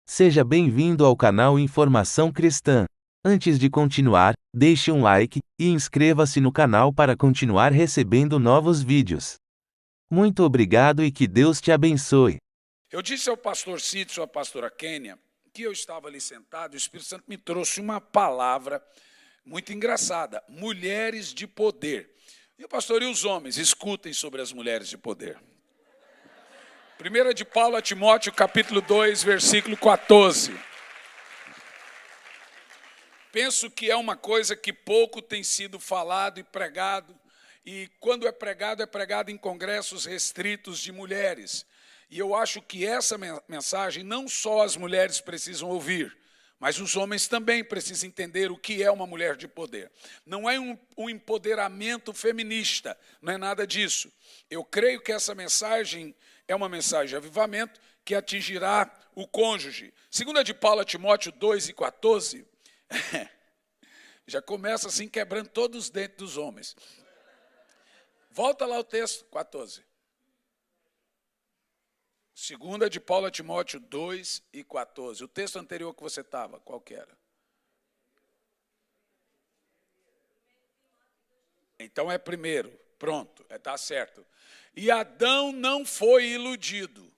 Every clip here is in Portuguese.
Seja bem-vindo ao canal Informação Cristã. Antes de continuar, deixe um like e inscreva-se no canal para continuar recebendo novos vídeos. Muito obrigado e que Deus te abençoe. Eu disse ao pastor Cício, à pastora Kênia, que eu estava ali sentado e o Espírito Santo me trouxe uma palavra muito engraçada: mulheres de poder. E o pastor, e os homens? Escutem sobre as mulheres de poder. 1 de Paulo a Timóteo, capítulo 2, versículo 14. Penso que é uma coisa que pouco tem sido falado e pregado, e quando é pregado em congressos restritos de mulheres. E eu acho que essa mensagem não só as mulheres precisam ouvir, mas os homens também precisam entender o que é uma mulher de poder. Não é um empoderamento feminista, não é nada disso. Eu creio que essa mensagem é uma mensagem de avivamento que atingirá o cônjuge. 2 de Paulo a Timóteo 2 e 14, já começa assim quebrando todos os dentes dos homens. Volta lá o texto, 14. 2 de Paulo a Timóteo 2 e 14. O texto anterior que você estava, qual que era? Então é primeiro, pronto, está certo. E Adão não foi iludido,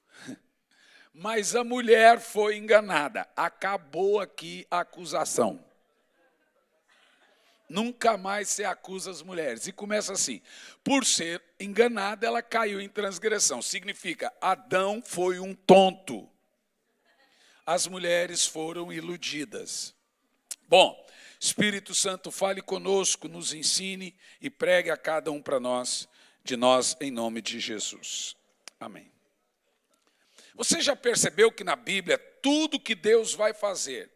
mas a mulher foi enganada. Acabou aqui a acusação. Nunca mais se acusa as mulheres. E começa assim: por ser enganada, ela caiu em transgressão. Significa, Adão foi um tonto. As mulheres foram iludidas. Bom, Espírito Santo, fale conosco, nos ensine e pregue a cada um de nós, em nome de Jesus. Amém. Você já percebeu que na Bíblia, tudo que Deus vai fazer,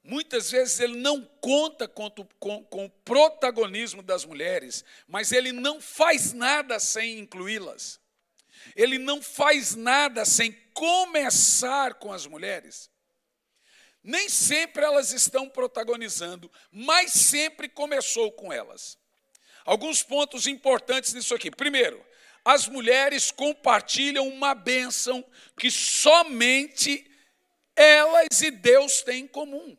muitas vezes ele não conta com o protagonismo das mulheres, mas ele não faz nada sem incluí-las. Ele não faz nada sem começar com as mulheres. Nem sempre elas estão protagonizando, mas sempre começou com elas. Alguns pontos importantes nisso aqui. Primeiro, as mulheres compartilham uma bênção que somente elas e Deus têm em comum.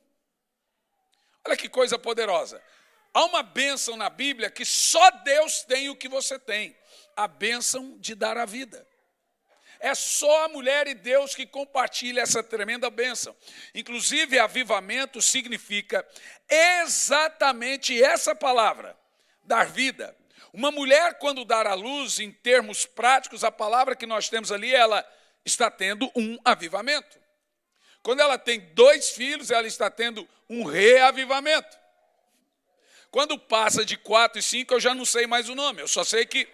Olha que coisa poderosa. Há uma bênção na Bíblia que só Deus tem o que você tem. A bênção de dar a vida. É só a mulher e Deus que compartilham essa tremenda bênção. Inclusive, avivamento significa exatamente essa palavra, dar vida. Uma mulher, quando dar à luz, em termos práticos, a palavra que nós temos ali, ela está tendo um avivamento. Quando ela tem 2 filhos, ela está tendo um reavivamento. Quando passa de 4 e 5, eu já não sei mais o nome. Eu só sei que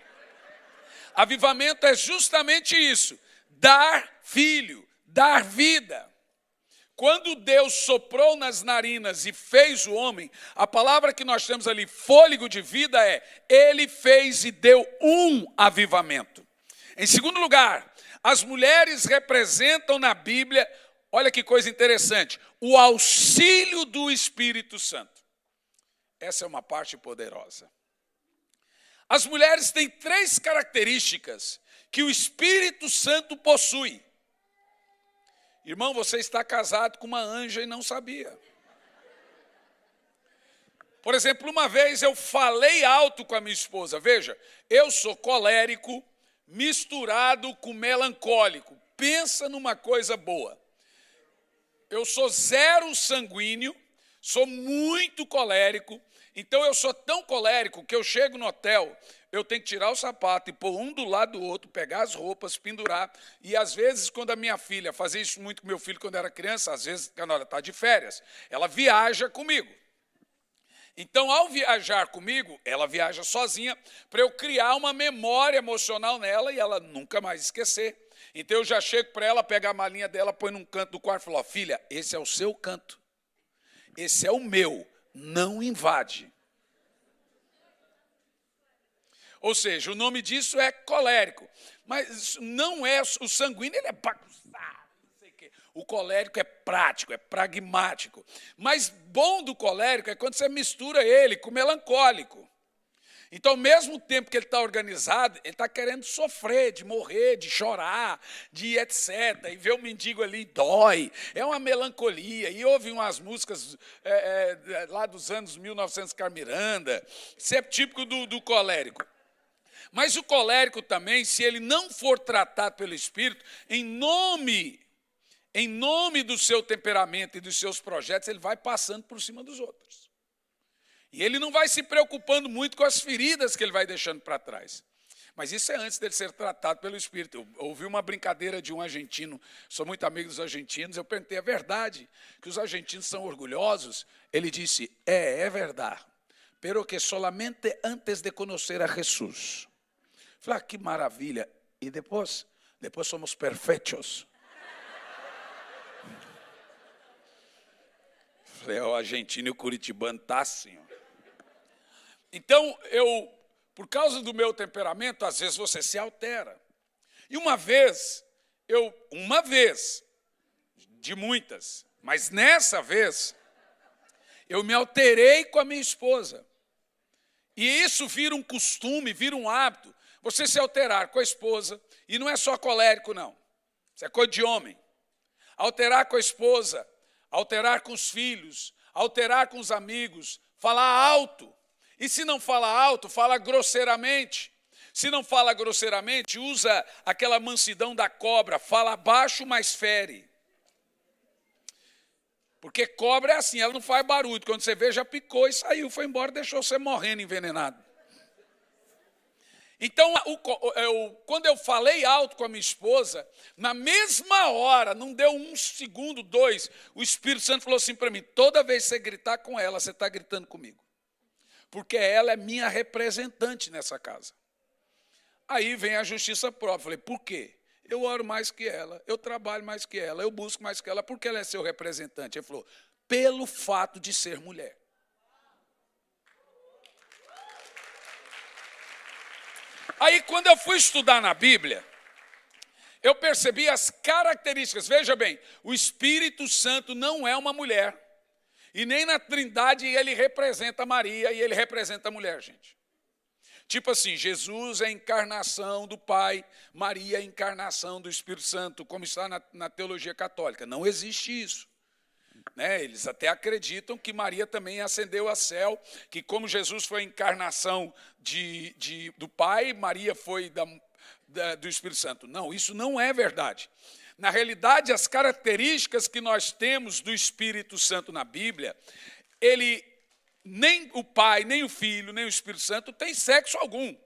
avivamento é justamente isso. Dar filho, dar vida. Quando Deus soprou nas narinas e fez o homem, a palavra que nós temos ali, fôlego de vida, ele fez e deu um avivamento. Em segundo lugar, as mulheres representam na Bíblia, olha que coisa interessante, o auxílio do Espírito Santo. Essa é uma parte poderosa. As mulheres têm 3 características que o Espírito Santo possui. Irmão, você está casado com uma anja e não sabia. Por exemplo, uma vez eu falei alto com a minha esposa. Veja, eu sou colérico misturado com melancólico. Pensa numa coisa boa. Eu sou 0 sanguíneo, sou muito colérico. Então eu sou tão colérico que eu chego no hotel, eu tenho que tirar o sapato e pôr um do lado do outro, pegar as roupas, pendurar. E às vezes, quando a minha filha, fazia isso muito com meu filho quando era criança, às vezes, quando ela está de férias, ela viaja comigo. Então, ao viajar comigo, ela viaja sozinha, para eu criar uma memória emocional nela e ela nunca mais esquecer. Então eu já chego para ela, pego a malinha dela, põe num canto do quarto e falo: filha, esse é o seu canto, esse é o meu. Não invade. Ou seja, o nome disso é colérico. Mas não é o sanguíneo, ele é bagunçado, não sei o quê. O colérico é prático, é pragmático. Mas bom do colérico é quando você mistura ele com o melancólico. Então, ao mesmo tempo que ele está organizado, ele está querendo sofrer, de morrer, de chorar, de etc. E ver o mendigo ali dói. É uma melancolia. E ouve umas músicas lá dos anos 1900, Carmiranda. Isso é típico do colérico. Mas o colérico também, se ele não for tratado pelo Espírito, em nome do seu temperamento e dos seus projetos, ele vai passando por cima dos outros. E ele não vai se preocupando muito com as feridas que ele vai deixando para trás. Mas isso é antes dele ser tratado pelo Espírito. Eu ouvi uma brincadeira de um argentino, sou muito amigo dos argentinos, eu perguntei, é verdade que os argentinos são orgulhosos? Ele disse, é verdade, pero que solamente antes de conhecer a Jesus. Falei, que maravilha. E depois somos perfeitos. Falei, o argentino e o curitibano tá assim, ó. Então, por causa do meu temperamento, às vezes você se altera. E uma vez, de muitas, mas nessa vez, eu me alterei com a minha esposa. E isso vira um costume, vira um hábito. Você se alterar com a esposa, e não é só colérico, não. Isso é coisa de homem. Alterar com a esposa, alterar com os filhos, alterar com os amigos, falar alto. E se não fala alto, fala grosseiramente. Se não fala grosseiramente, usa aquela mansidão da cobra, fala baixo, mas fere. Porque cobra é assim, ela não faz barulho. Quando você vê, já picou e saiu, foi embora, deixou você morrendo envenenado. Então, quando eu falei alto com a minha esposa, na mesma hora, não deu 1 segundo, 2, o Espírito Santo falou assim para mim, toda vez que você gritar com ela, você está gritando comigo. Porque ela é minha representante nessa casa. Aí vem a justiça própria. Falei, por quê? Eu oro mais que ela, eu trabalho mais que ela, eu busco mais que ela, porque ela é seu representante. Ele falou, pelo fato de ser mulher. Aí, quando eu fui estudar na Bíblia, eu percebi as características. Veja bem, o Espírito Santo não é uma mulher. E nem na Trindade ele representa Maria e ele representa a mulher, gente. Tipo assim, Jesus é a encarnação do Pai, Maria é a encarnação do Espírito Santo, como está na teologia católica. Não existe isso. Né? Eles até acreditam que Maria também ascendeu ao céu, que como Jesus foi a encarnação do Pai, Maria foi do Espírito Santo. Não, isso não é verdade. Na realidade, as características que nós temos do Espírito Santo na Bíblia, nem o Pai, nem o Filho, nem o Espírito Santo tem sexo algum.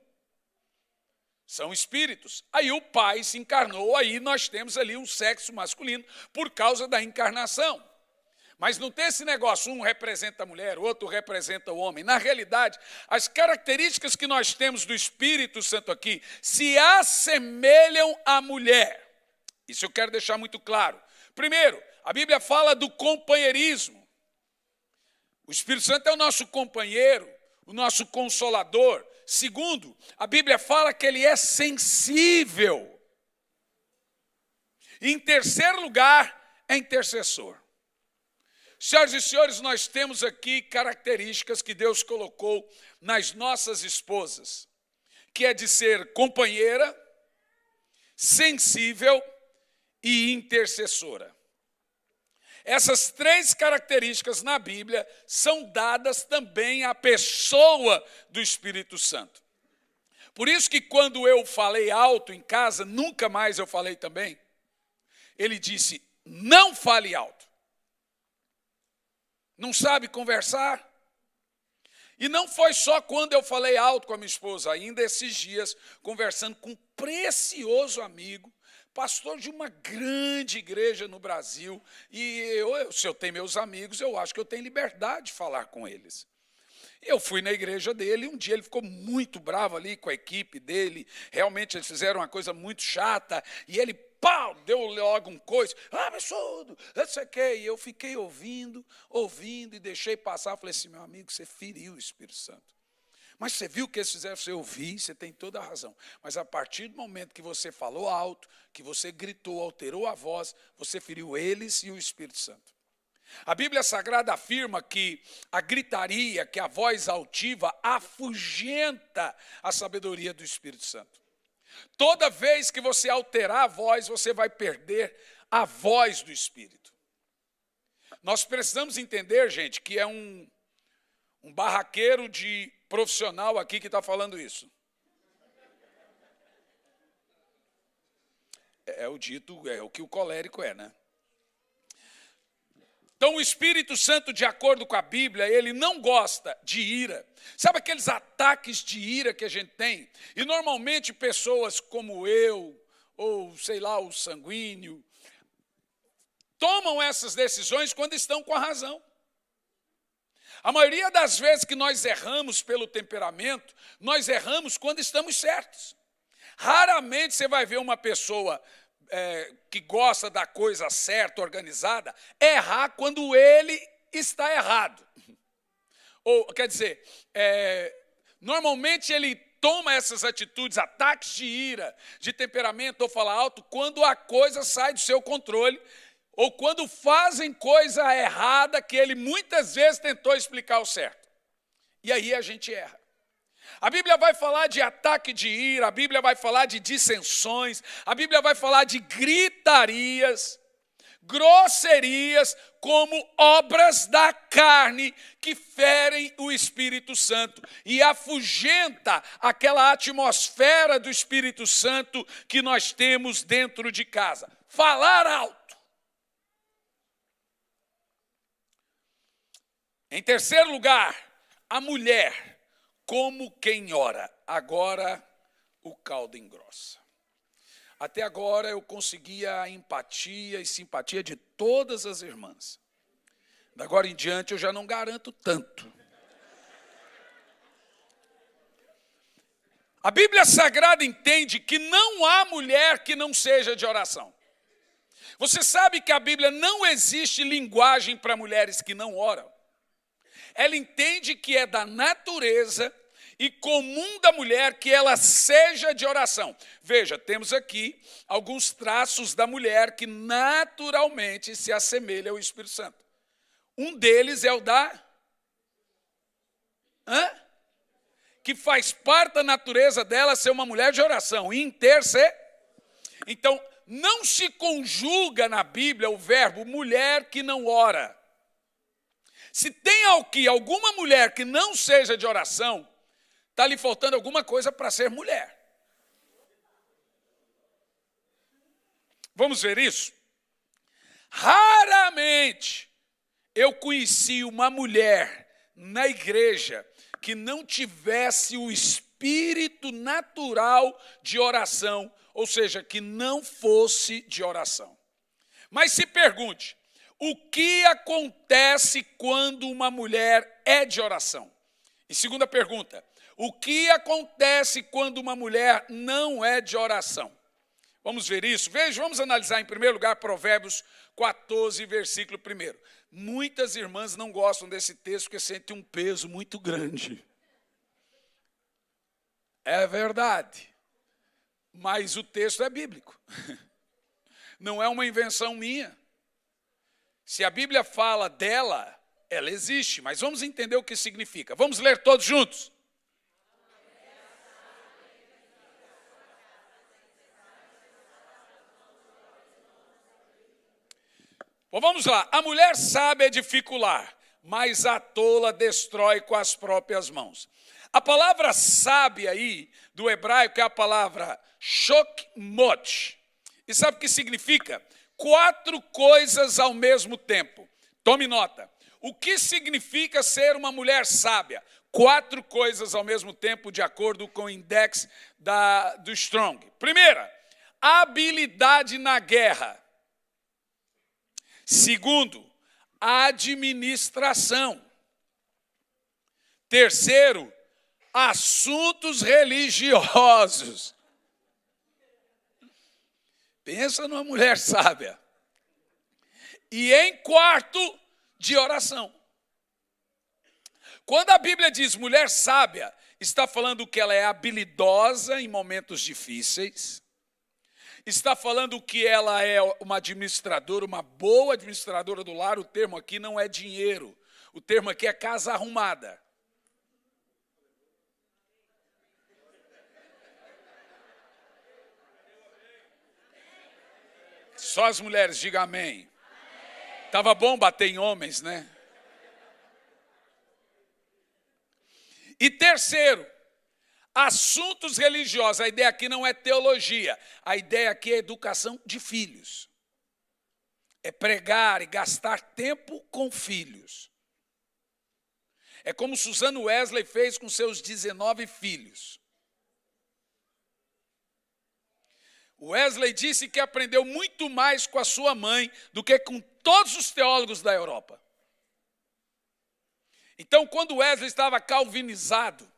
São espíritos. Aí o Pai se encarnou, aí nós temos ali um sexo masculino por causa da encarnação. Mas não tem esse negócio, um representa a mulher, o outro representa o homem. Na realidade, as características que nós temos do Espírito Santo aqui se assemelham à mulher. Isso eu quero deixar muito claro. Primeiro, a Bíblia fala do companheirismo. O Espírito Santo é o nosso companheiro, o nosso consolador. Segundo, a Bíblia fala que ele é sensível. E, em terceiro lugar, é intercessor. Senhoras e senhores, nós temos aqui características que Deus colocou nas nossas esposas, que é de ser companheira, sensível e intercessora. Essas 3 características na Bíblia são dadas também à pessoa do Espírito Santo. Por isso que quando eu falei alto em casa, nunca mais eu falei também, ele disse, não fale alto. Não sabe conversar? E não foi só quando eu falei alto com a minha esposa, ainda esses dias, conversando com um precioso amigo, pastor de uma grande igreja no Brasil, e se eu tenho meus amigos, eu acho que eu tenho liberdade de falar com eles. Eu fui na igreja dele, e um dia ele ficou muito bravo ali com a equipe dele, realmente eles fizeram uma coisa muito chata, e ele, deu logo um coice, absurdo, não sei o quê, e eu fiquei ouvindo, e deixei passar, falei assim, meu amigo, você feriu o Espírito Santo. Mas você viu o que eles fizeram? Você ouviu, você tem toda a razão. Mas a partir do momento que você falou alto, que você gritou, alterou a voz, você feriu eles e o Espírito Santo. A Bíblia Sagrada afirma que a gritaria, que a voz altiva, afugenta a sabedoria do Espírito Santo. Toda vez que você alterar a voz, você vai perder a voz do Espírito. Nós precisamos entender, gente, que é um barraqueiro de profissional aqui que está falando isso. É o dito, é o que o colérico é, né? Então, o Espírito Santo, de acordo com a Bíblia, ele não gosta de ira. Sabe aqueles ataques de ira que a gente tem? E, normalmente, pessoas como eu, ou, sei lá, o sanguíneo, tomam essas decisões quando estão com a razão. A maioria das vezes que nós erramos pelo temperamento, nós erramos quando estamos certos. Raramente você vai ver uma pessoa que gosta da coisa certa, organizada, errar quando ele está errado. Ou, quer dizer, normalmente ele toma essas atitudes, ataques de ira, de temperamento ou fala alto, quando a coisa sai do seu controle, ou quando fazem coisa errada que ele muitas vezes tentou explicar o certo. E aí a gente erra. A Bíblia vai falar de ataque de ira, a Bíblia vai falar de dissensões, a Bíblia vai falar de gritarias, grosserias, como obras da carne que ferem o Espírito Santo e afugenta aquela atmosfera do Espírito Santo que nós temos dentro de casa. Falar alto. Em terceiro lugar, a mulher. Como quem ora, agora o caldo engrossa. Até agora eu conseguia a empatia e simpatia de todas as irmãs. Da agora em diante eu já não garanto tanto. A Bíblia Sagrada entende que não há mulher que não seja de oração. Você sabe que a Bíblia não existe linguagem para mulheres que não oram. Ela entende que é da natureza e comum da mulher que ela seja de oração. Veja, temos aqui alguns traços da mulher que naturalmente se assemelha ao Espírito Santo. Um deles é o da... que faz parte da natureza dela ser uma mulher de oração. Então, não se conjuga na Bíblia o verbo mulher que não ora. Se tem aqui alguma mulher que não seja de oração, está lhe faltando alguma coisa para ser mulher. Vamos ver isso? Raramente eu conheci uma mulher na igreja que não tivesse o espírito natural de oração, ou seja, que não fosse de oração. Mas se pergunte, o que acontece quando uma mulher é de oração? E segunda pergunta, o que acontece quando uma mulher não é de oração? Vamos ver isso? Veja, vamos analisar em primeiro lugar Provérbios 14, versículo 1. Muitas irmãs não gostam desse texto porque sentem um peso muito grande. É verdade, mas o texto é bíblico. Não é uma invenção minha. Se a Bíblia fala dela, ela existe, mas vamos entender o que significa. Vamos ler todos juntos? Bom, vamos lá. A mulher sábia edifica o lar, mas a tola destrói com as próprias mãos. A palavra sábia aí, do hebraico, é a palavra shokmot. E sabe o que significa? 4 coisas ao mesmo tempo. Tome nota. O que significa ser uma mulher sábia? 4 coisas ao mesmo tempo, de acordo com o index do Strong. Primeira, habilidade na guerra. Segundo, administração. Terceiro, assuntos religiosos. Pensa numa mulher sábia. E em quarto, de oração. Quando a Bíblia diz mulher sábia, está falando que ela é habilidosa em momentos difíceis, está falando que ela é uma administradora, uma boa administradora do lar. O termo aqui não é dinheiro. O termo aqui é casa arrumada. Só as mulheres, diga amém. Tava bom bater em homens, né? E terceiro, assuntos religiosos. A ideia aqui não é teologia. A ideia aqui é educação de filhos. É pregar e gastar tempo com filhos. É como Susan Wesley fez com seus 19 filhos. Wesley disse que aprendeu muito mais com a sua mãe do que com todos os teólogos da Europa. Então, quando Wesley estava calvinizado,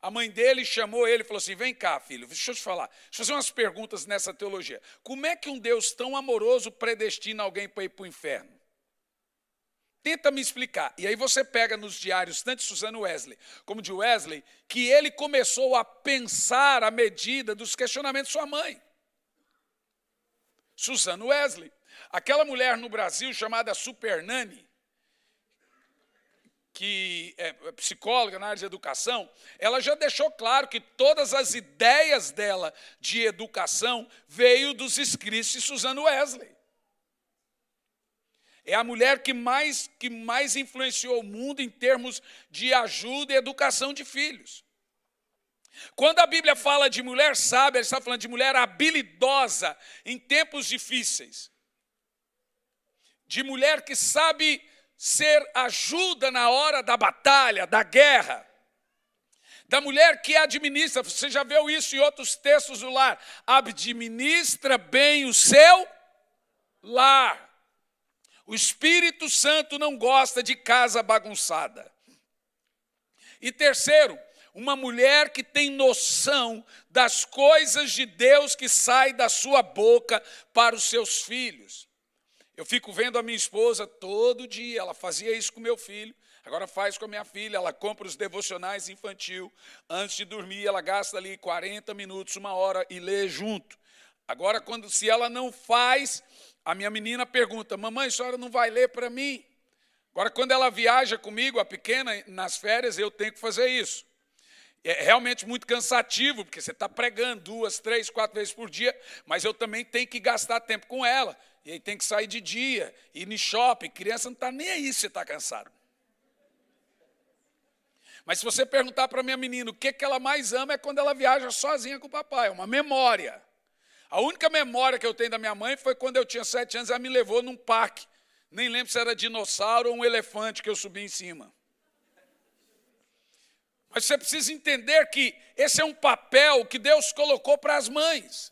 a mãe dele chamou ele e falou assim: vem cá, filho, deixa eu te falar, deixa eu fazer umas perguntas nessa teologia. Como é que um Deus tão amoroso predestina alguém para ir para o inferno? Tenta me explicar. E aí você pega nos diários, tanto de Susan Wesley como de Wesley, que ele começou a pensar à medida dos questionamentos de sua mãe. Susan Wesley, aquela mulher no Brasil chamada Super Nani, que é psicóloga na área de educação, ela já deixou claro que todas as ideias dela de educação veio dos escritos de Susan Wesley. É a mulher que mais influenciou o mundo em termos de ajuda e educação de filhos. Quando a Bíblia fala de mulher sábia, ela está falando de mulher habilidosa em tempos difíceis. De mulher que sabe ser ajuda na hora da batalha, da guerra. Da mulher que administra, você já viu isso em outros textos do lar. Administra bem o seu lar. O Espírito Santo não gosta de casa bagunçada. E terceiro, uma mulher que tem noção das coisas de Deus que saem da sua boca para os seus filhos. Eu fico vendo a minha esposa todo dia, ela fazia isso com meu filho, agora faz com a minha filha, ela compra os devocionais infantil, antes de dormir ela gasta ali 40 minutos, 1 hora e lê junto. Agora, se ela não faz, a minha menina pergunta: mamãe, a senhora não vai ler para mim? Agora, quando ela viaja comigo, a pequena, nas férias, eu tenho que fazer isso. É realmente muito cansativo, porque você está pregando 2, 3, 4 vezes por dia, mas eu também tenho que gastar tempo com ela. E aí tem que sair de dia, ir no shopping. Criança não está nem aí se você está cansado. Mas se você perguntar para a minha menina o que ela mais ama, é quando ela viaja sozinha com o papai. É uma memória. A única memória que eu tenho da minha mãe foi quando eu tinha 7 anos, ela me levou num parque. Nem lembro se era dinossauro ou um elefante que eu subi em cima. Mas você precisa entender que esse é um papel que Deus colocou para as mães.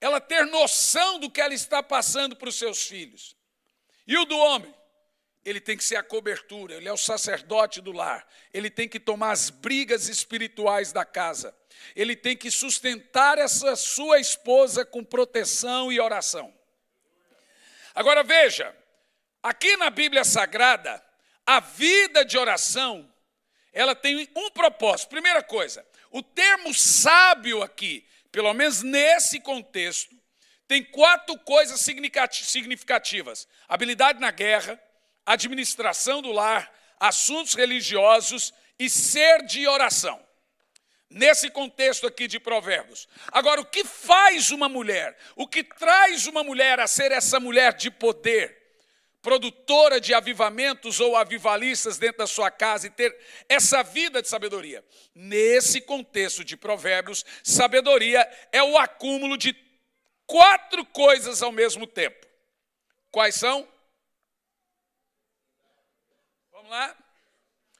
Ela ter noção do que ela está passando para os seus filhos. E o do homem? Ele tem que ser a cobertura, ele é o sacerdote do lar. Ele tem que tomar as brigas espirituais da casa. Ele tem que sustentar essa sua esposa com proteção e oração. Agora veja, aqui na Bíblia Sagrada, a vida de oração, ela tem um propósito. Primeira coisa, o termo sábio aqui, pelo menos nesse contexto, tem 4 coisas significativas: habilidade na guerra, administração do lar, assuntos religiosos e ser de oração. Nesse contexto aqui de Provérbios. Agora, o que faz uma mulher? O que traz uma mulher a ser essa mulher de poder, produtora de avivamentos ou avivalistas dentro da sua casa e ter essa vida de sabedoria? Nesse contexto de Provérbios, sabedoria é o acúmulo de 4 coisas ao mesmo tempo. Quais são? Vamos lá?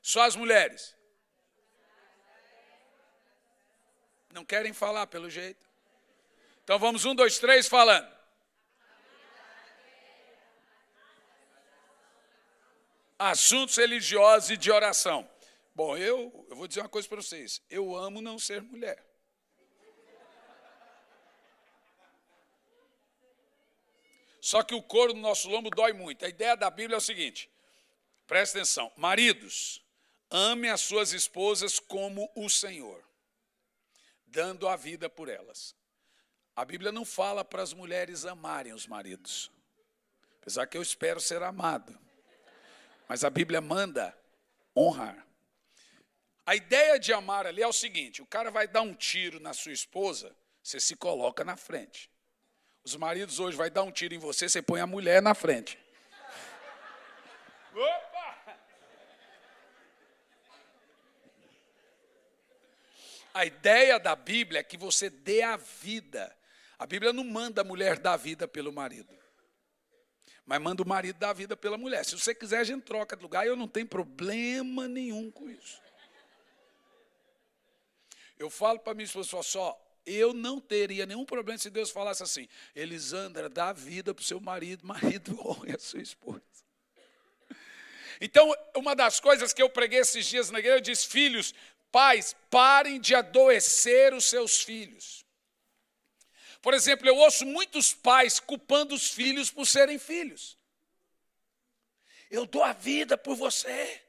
Só as mulheres. Não querem falar, pelo jeito. Então vamos 1, 2, 3 falando. Assuntos religiosos e de oração. Bom, eu vou dizer uma coisa para vocês. Eu amo não ser mulher. Só que o couro no nosso lombo dói muito. A ideia da Bíblia é o seguinte. Presta atenção. Maridos, amem as suas esposas como o Senhor. dando a vida por elas. A Bíblia não fala para as mulheres amarem os maridos, apesar que eu espero ser amado. Mas a Bíblia manda honrar. A ideia de amar ali é o seguinte: o cara vai dar um tiro na sua esposa, você se coloca na frente. Os maridos hoje vai dar um tiro em você, você põe a mulher na frente. Opa! A ideia da Bíblia é que você dê a vida. A Bíblia não manda a mulher dar a vida pelo marido, mas manda o marido dar a vida pela mulher. Se você quiser, a gente troca de lugar, eu não tenho problema nenhum com isso. Eu falo para minha esposa só, eu não teria nenhum problema se Deus falasse assim: Elisandra, dá a vida para o seu marido, marido honre a sua esposa. Então, uma das coisas que eu preguei esses dias na igreja, eu disse: filhos, pais, parem de adoecer os seus filhos. Por exemplo, eu ouço muitos pais culpando os filhos por serem filhos. Eu dou a vida por você.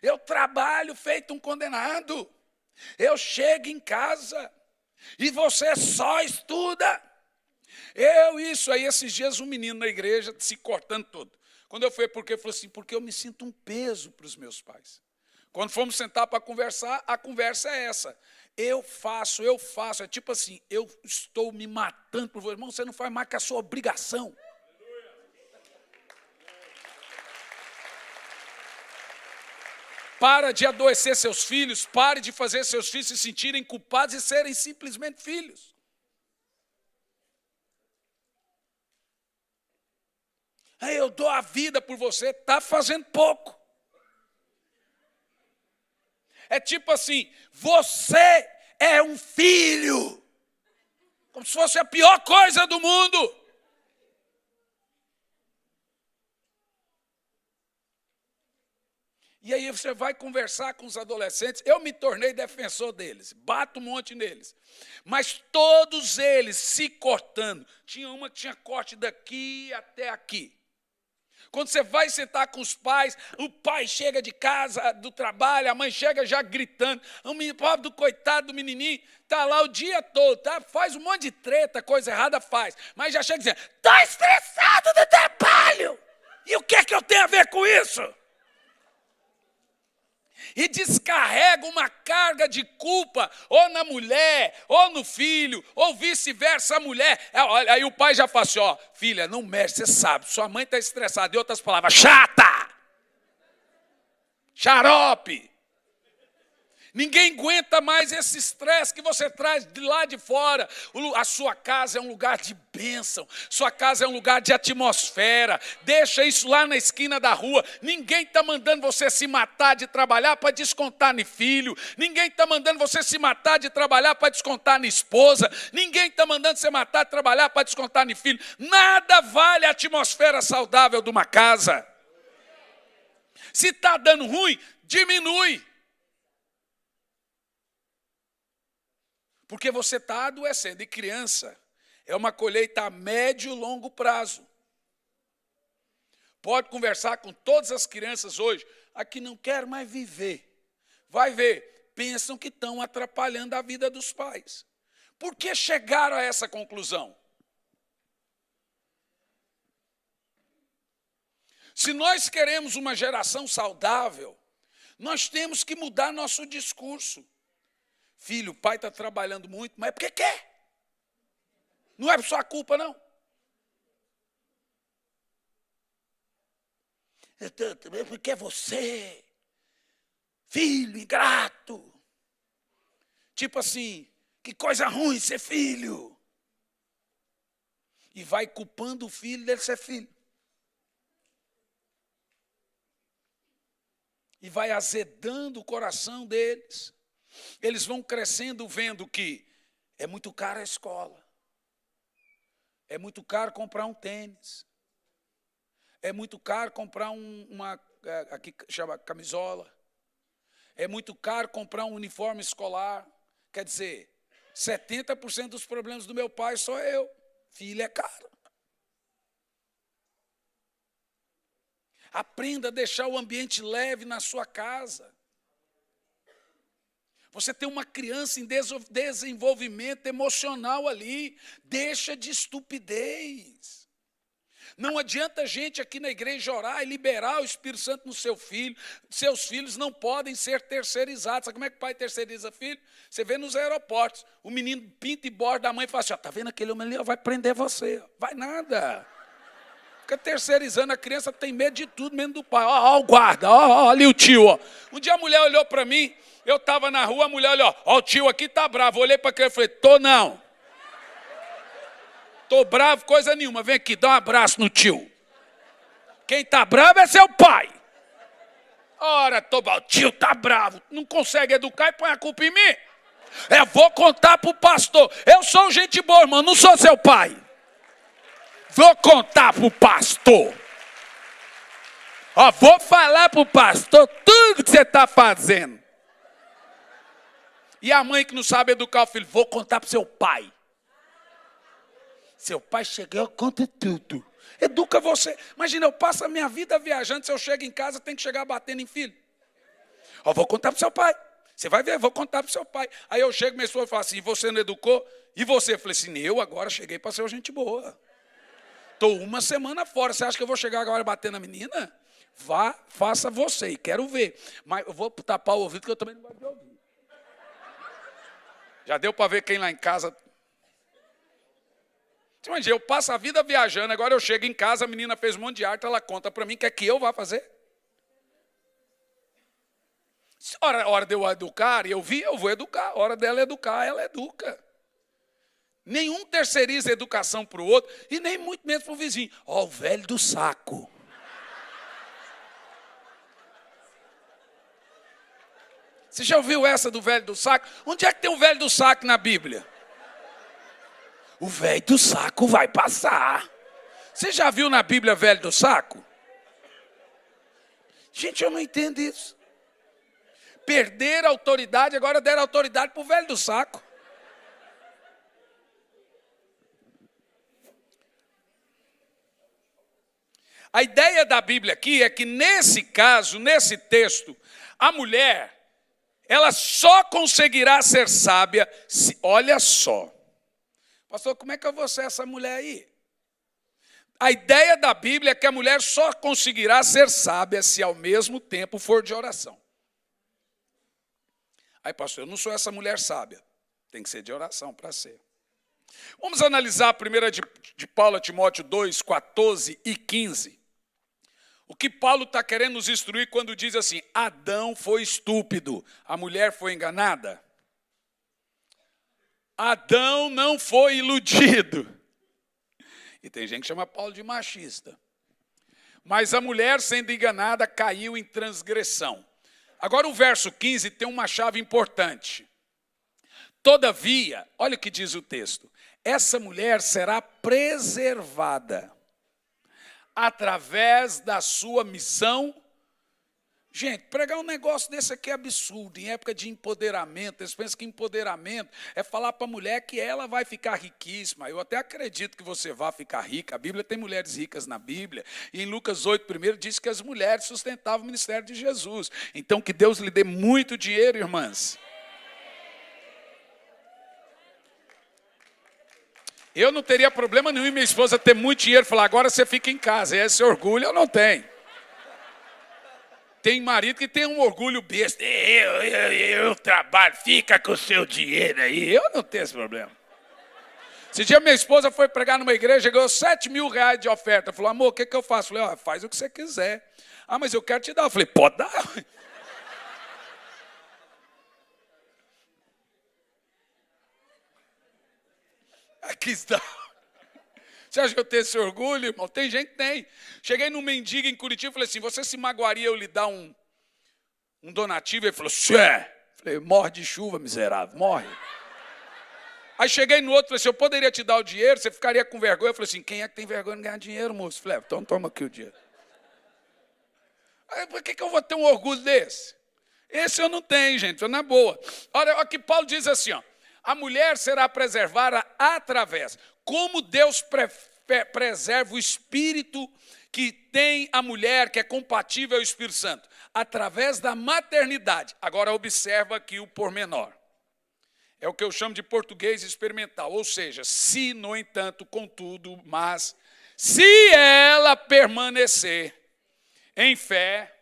Eu trabalho feito um condenado. Eu chego em casa e você só estuda. Isso aí, esses dias um menino na igreja se cortando todo. Quando eu fui, porque ele falou assim: porque eu me sinto um peso para os meus pais. Quando fomos sentar para conversar, a conversa é essa. Eu faço. É tipo assim, eu estou me matando por você. Irmão, você não faz mais que a sua obrigação. Para de adoecer seus filhos, pare de fazer seus filhos se sentirem culpados e serem simplesmente filhos. Aí eu dou a vida por você, está fazendo pouco. É tipo assim, você é um filho, como se fosse a pior coisa do mundo. E aí você vai conversar com os adolescentes, eu me tornei defensor deles, bato um monte neles. Mas todos eles se cortando, tinha uma que tinha corte daqui até aqui. Quando você vai sentar com os pais, o pai chega de casa, do trabalho, a mãe chega já gritando. O pobre do coitado do menininho está lá o dia todo, tá? Faz um monte de treta, coisa errada faz. Mas já chega dizendo: estou estressado do trabalho. E o que é que eu tenho a ver com isso? E descarrega uma carga de culpa, ou na mulher, ou no filho, ou vice-versa, a mulher. Aí o pai já fala assim: ó, filha, não mexe, você sabe, sua mãe está estressada. Em outras palavras, chata, xarope. Ninguém aguenta mais esse estresse que você traz de lá de fora. A sua casa é um lugar de bênção. Sua casa é um lugar de atmosfera. Deixa isso lá na esquina da rua. Ninguém está mandando você se matar de trabalhar para descontar no filho. Ninguém está mandando você se matar de trabalhar para descontar na esposa. Ninguém está mandando você matar de trabalhar para descontar no filho. Nada vale a atmosfera saudável de uma casa. Se está dando ruim, diminui. Porque você está adoecendo. E criança é uma colheita a médio e longo prazo. Pode conversar com todas as crianças hoje. Aqui não quer mais viver. Vai ver. Pensam que estão atrapalhando a vida dos pais. Por que chegaram a essa conclusão? Se nós queremos uma geração saudável, nós temos que mudar nosso discurso. Filho, o pai está trabalhando muito, mas é porque quer. Não é por sua culpa, não. É porque é você, filho ingrato. Tipo assim, que coisa ruim ser filho. E vai culpando o filho dele ser filho. E vai azedando o coração deles. Eles vão crescendo vendo que é muito caro a escola. É muito caro comprar um tênis. É muito caro comprar aqui chama camisola. É muito caro comprar um uniforme escolar. Quer dizer, 70% dos problemas do meu pai sou eu. Filho é caro. Aprenda a deixar o ambiente leve na sua casa. Você tem uma criança em desenvolvimento emocional ali. Deixa de estupidez. Não adianta a gente aqui na igreja orar e liberar o Espírito Santo no seu filho. Seus filhos não podem ser terceirizados. Sabe como é que o pai terceiriza filho? Você vê nos aeroportos. O menino pinta e borda a mãe e fala assim, está vendo aquele homem ali? Vai prender você. Vai nada. Fica terceirizando. A criança tem medo de tudo, menos do pai. Ó o guarda, ó ali o tio. Ó. Um dia a mulher olhou para mim, eu estava na rua, a mulher olhou, ó o tio aqui está bravo. Eu olhei para aquele e falei, tô não. Tô bravo, coisa nenhuma. Vem aqui, dá um abraço no tio. Quem tá bravo é seu pai. Ora, o tio tá bravo. Não consegue educar e põe a culpa em mim. Eu vou contar pro pastor. Eu sou gente boa, irmão, não sou seu pai. Vou contar pro pastor. Ó, vou falar pro pastor tudo que você tá fazendo. E a mãe que não sabe educar o filho, vou contar pro seu pai. Seu pai chegou, conta tudo. Educa você. Imagina, eu passo a minha vida viajando, se eu chego em casa, tenho que chegar batendo em filho. Ó, vou contar para o seu pai. Você vai ver, vou contar para o seu pai. Aí eu chego, minha esposa fala assim, você não educou? E você? Eu falei assim, eu agora cheguei para ser gente boa. Estou uma semana fora, você acha que eu vou chegar agora batendo na menina? Vá, faça você, e quero ver. Mas eu vou tapar o ouvido, que eu também não gosto de ouvir. Já deu para ver quem lá em casa... Imagina, eu passo a vida viajando, agora eu chego em casa, a menina fez um monte de arte, ela conta para mim, quer que eu vá fazer? Hora de eu educar, eu vou educar. Hora dela educar, ela educa. Nenhum terceiriza a educação para o outro, e nem muito menos para o vizinho. Ó, o velho do saco. Você já ouviu essa do velho do saco? Onde é que tem o velho do saco na Bíblia? O velho do saco vai passar. Você já viu na Bíblia velho do saco? Gente, eu não entendo isso. Perder a autoridade, agora deram autoridade para o velho do saco. A ideia da Bíblia aqui é que nesse caso, nesse texto, a mulher, ela só conseguirá ser sábia se, olha só. Pastor, como é que eu vou ser essa mulher aí? A ideia da Bíblia é que a mulher só conseguirá ser sábia se ao mesmo tempo for de oração. Aí, pastor, eu não sou essa mulher sábia. Tem que ser de oração para ser. Vamos analisar a primeira de Paulo a Timóteo 2, 14 e 15. O que Paulo está querendo nos instruir quando diz assim, Adão foi estúpido, a mulher foi enganada. Adão não foi iludido. E tem gente que chama Paulo de machista. Mas a mulher, sendo enganada, caiu em transgressão. Agora o verso 15 tem uma chave importante. Todavia, olha o que diz o texto. Essa mulher será preservada através da sua missão. Gente, pregar um negócio desse aqui é absurdo, em época de empoderamento. Eles pensam que empoderamento é falar para a mulher que ela vai ficar riquíssima. Eu até acredito que você vai ficar rica. A Bíblia tem mulheres ricas na Bíblia. E em Lucas 8, primeiro, diz que as mulheres sustentavam o ministério de Jesus. Então, que Deus lhe dê muito dinheiro, irmãs. Eu não teria problema nenhum em minha esposa ter muito dinheiro e falar, agora você fica em casa. E esse orgulho eu não tenho. Tem marido que tem um orgulho besta. Eu trabalho, fica com o seu dinheiro aí. Eu não tenho esse problema. Esse dia minha esposa foi pregar numa igreja, ganhou 7 mil reais de oferta. Falou, amor, o que eu faço? Eu falei, faz o que você quiser. Ah, mas eu quero te dar. Eu falei, pode dar. Aqui está. Você acha que eu tenho esse orgulho, irmão? Tem gente que tem. Cheguei num mendigo em Curitiba e falei assim, você se magoaria eu lhe dar um donativo? Ele falou, falei, morre de chuva, miserável, morre. Aí cheguei no outro e falei assim, eu poderia te dar o dinheiro, você ficaria com vergonha? Eu falei assim, quem é que tem vergonha de ganhar dinheiro, moço? Eu falei, então toma aqui o dinheiro. Aí, por que eu vou ter um orgulho desse? Esse eu não tenho, gente, eu na boa. Olha, aqui Paulo diz assim, ó, a mulher será preservada através. Como Deus preserva o espírito que tem a mulher, que é compatível ao Espírito Santo? através da maternidade. Agora observa aqui o pormenor. É o que eu chamo de português experimental. Ou seja, se, no entanto, contudo, mas, se ela permanecer em fé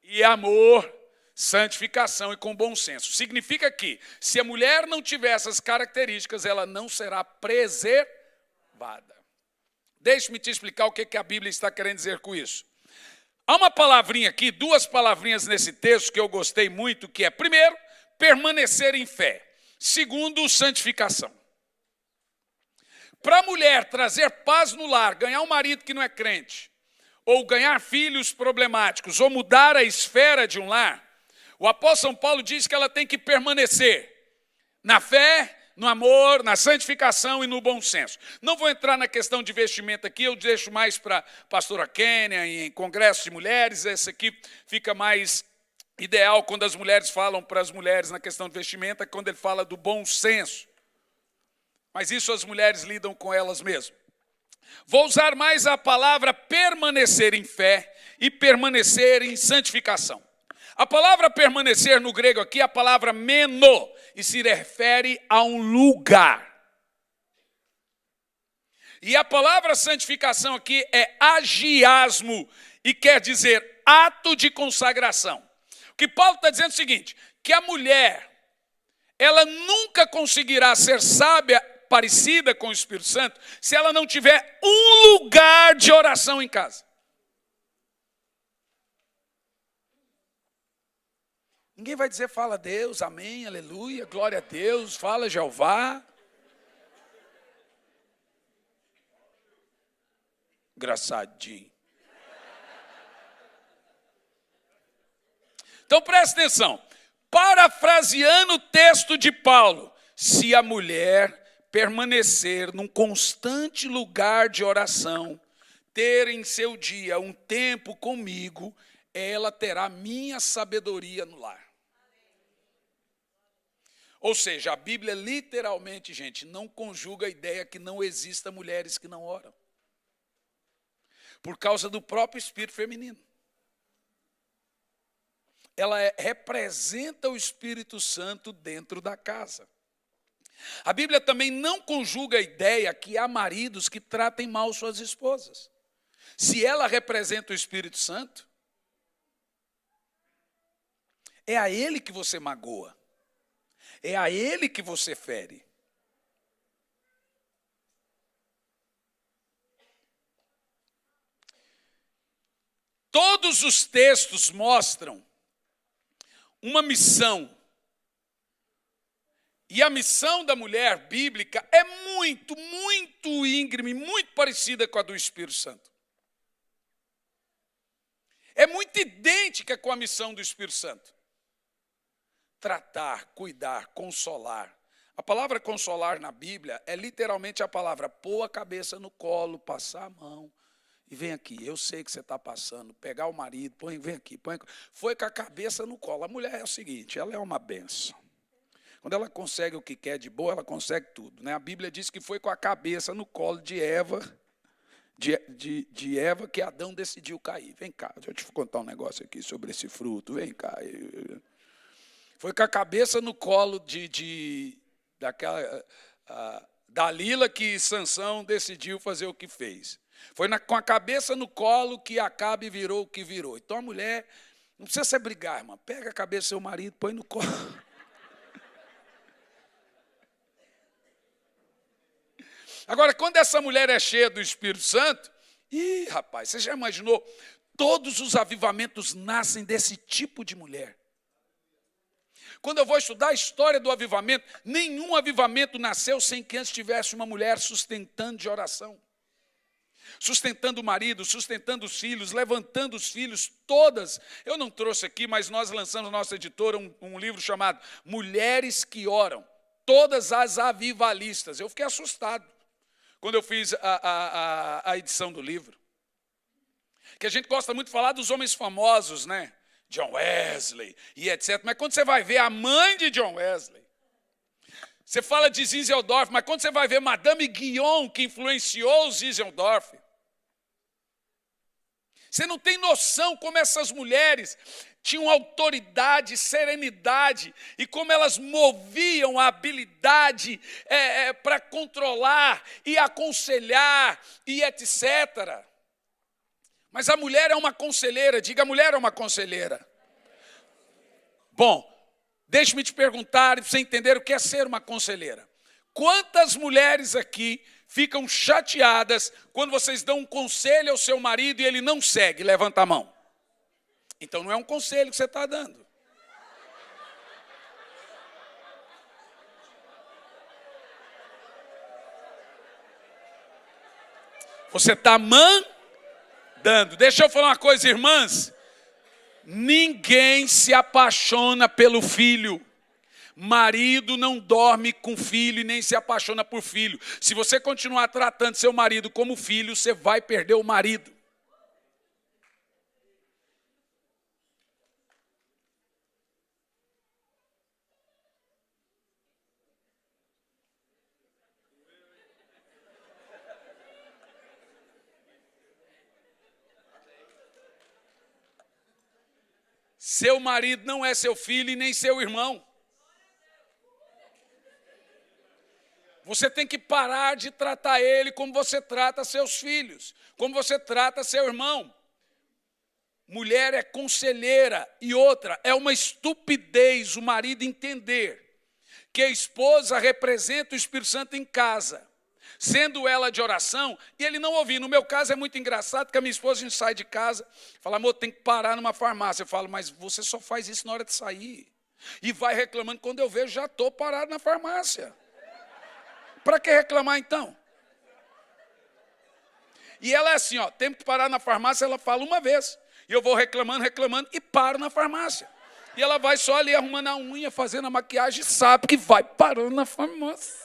e amor, santificação e com bom senso. Significa que, se a mulher não tiver essas características, ela não será preservada. Deixe-me te explicar o que a Bíblia está querendo dizer com isso. Há uma palavrinha aqui, duas palavrinhas nesse texto que eu gostei muito, que é, primeiro, permanecer em fé. Segundo, santificação. Para a mulher trazer paz no lar, ganhar um marido que não é crente, ou ganhar filhos problemáticos, ou mudar a esfera de um lar, o apóstolo São Paulo diz que ela tem que permanecer na fé, no amor, na santificação e no bom senso. Não vou entrar na questão de vestimenta aqui, eu deixo mais para a pastora Kênia, em congressos de mulheres. Esse aqui fica mais ideal quando as mulheres falam para as mulheres na questão de vestimenta, quando ele fala do bom senso. Mas isso as mulheres lidam com elas mesmas. Vou usar mais a palavra permanecer em fé e permanecer em santificação. A palavra permanecer no grego aqui é a palavra meno, e se refere a um lugar. E a palavra santificação aqui é agiasmo, e quer dizer ato de consagração. O que Paulo está dizendo é o seguinte, que a mulher, ela nunca conseguirá ser sábia, parecida com o Espírito Santo, se ela não tiver um lugar de oração em casa. Ninguém vai dizer, fala Deus, amém, aleluia, glória a Deus, fala Jeová. Engraçadinho. Então presta atenção, parafraseando o texto de Paulo, se a mulher permanecer num constante lugar de oração, ter em seu dia um tempo comigo, ela terá minha sabedoria no lar. Ou seja, a Bíblia literalmente, gente, não conjuga a ideia que não exista mulheres que não oram. Por causa do próprio espírito feminino. Ela representa o Espírito Santo dentro da casa. A Bíblia também não conjuga a ideia que há maridos que tratem mal suas esposas. Se ela representa o Espírito Santo, é a ele que você magoa. É a ele que você fere. Todos os textos mostram uma missão. E a missão da mulher bíblica é muito, muito íngreme, muito parecida com a do Espírito Santo. É muito idêntica com a missão do Espírito Santo. Tratar, cuidar, consolar. A palavra consolar na Bíblia é literalmente a palavra pôr a cabeça no colo, passar a mão. E vem aqui, eu sei que você está passando, pegar o marido, vem aqui. Foi com a cabeça no colo. A mulher é o seguinte, ela é uma benção. Quando ela consegue o que quer de boa, ela consegue tudo. Né? A Bíblia diz que foi com a cabeça no colo de Eva, de Eva que Adão decidiu cair. Vem cá, deixa eu te contar um negócio aqui sobre esse fruto, vem cá. Foi com a cabeça no colo daquela Dalila que Sansão decidiu fazer o que fez. Foi com a cabeça no colo que Acabe virou o que virou. Então a mulher, não precisa se brigar, irmã. Pega a cabeça do seu marido, põe no colo. Agora, quando essa mulher é cheia do Espírito Santo, rapaz, você já imaginou? Todos os avivamentos nascem desse tipo de mulher. Quando eu vou estudar a história do avivamento, nenhum avivamento nasceu sem que antes tivesse uma mulher sustentando de oração. Sustentando o marido, sustentando os filhos, levantando os filhos, todas. Eu não trouxe aqui, mas nós lançamos na nossa editora um livro chamado Mulheres que Oram. Todas as avivalistas. Eu fiquei assustado quando eu fiz a edição do livro. Que a gente gosta muito de falar dos homens famosos, né? John Wesley e etc. Mas quando você vai ver a mãe de John Wesley, você fala de Zinzeldorf, mas quando você vai ver Madame Guyon, que influenciou Zinzeldorf, Você não tem noção como essas mulheres tinham autoridade, serenidade, e como elas moviam a habilidade para controlar e aconselhar e etc. Mas a mulher é uma conselheira, diga, a mulher é uma conselheira. Bom, deixe-me te perguntar, para você entender o que é ser uma conselheira. Quantas mulheres aqui ficam chateadas quando vocês dão um conselho ao seu marido e ele não segue? Levanta a mão. Então não é um conselho que você está dando. Você está mandando. Deixa eu falar uma coisa, irmãs. Ninguém se apaixona pelo filho. Marido não dorme com filho e nem se apaixona por filho. Se você continuar tratando seu marido como filho, você vai perder o marido. Seu marido não é seu filho e nem seu irmão. Você tem que parar de tratar ele como você trata seus filhos, como você trata seu irmão. Mulher é conselheira. E outra, é uma estupidez o marido entender que a esposa representa o Espírito Santo em casa, sendo ela de oração, e ele não ouvir. No meu caso é muito engraçado, que a minha esposa, a gente sai de casa, fala, amor, tem que parar numa farmácia. Eu falo, mas você só faz isso na hora de sair. E vai reclamando, quando eu vejo, já estou parado na farmácia. Para que reclamar então? E ela é assim, ó, tem que parar na farmácia, ela fala uma vez. E eu vou reclamando e paro na farmácia. E ela vai só ali arrumando a unha, fazendo a maquiagem, e sabe que vai parando na farmácia.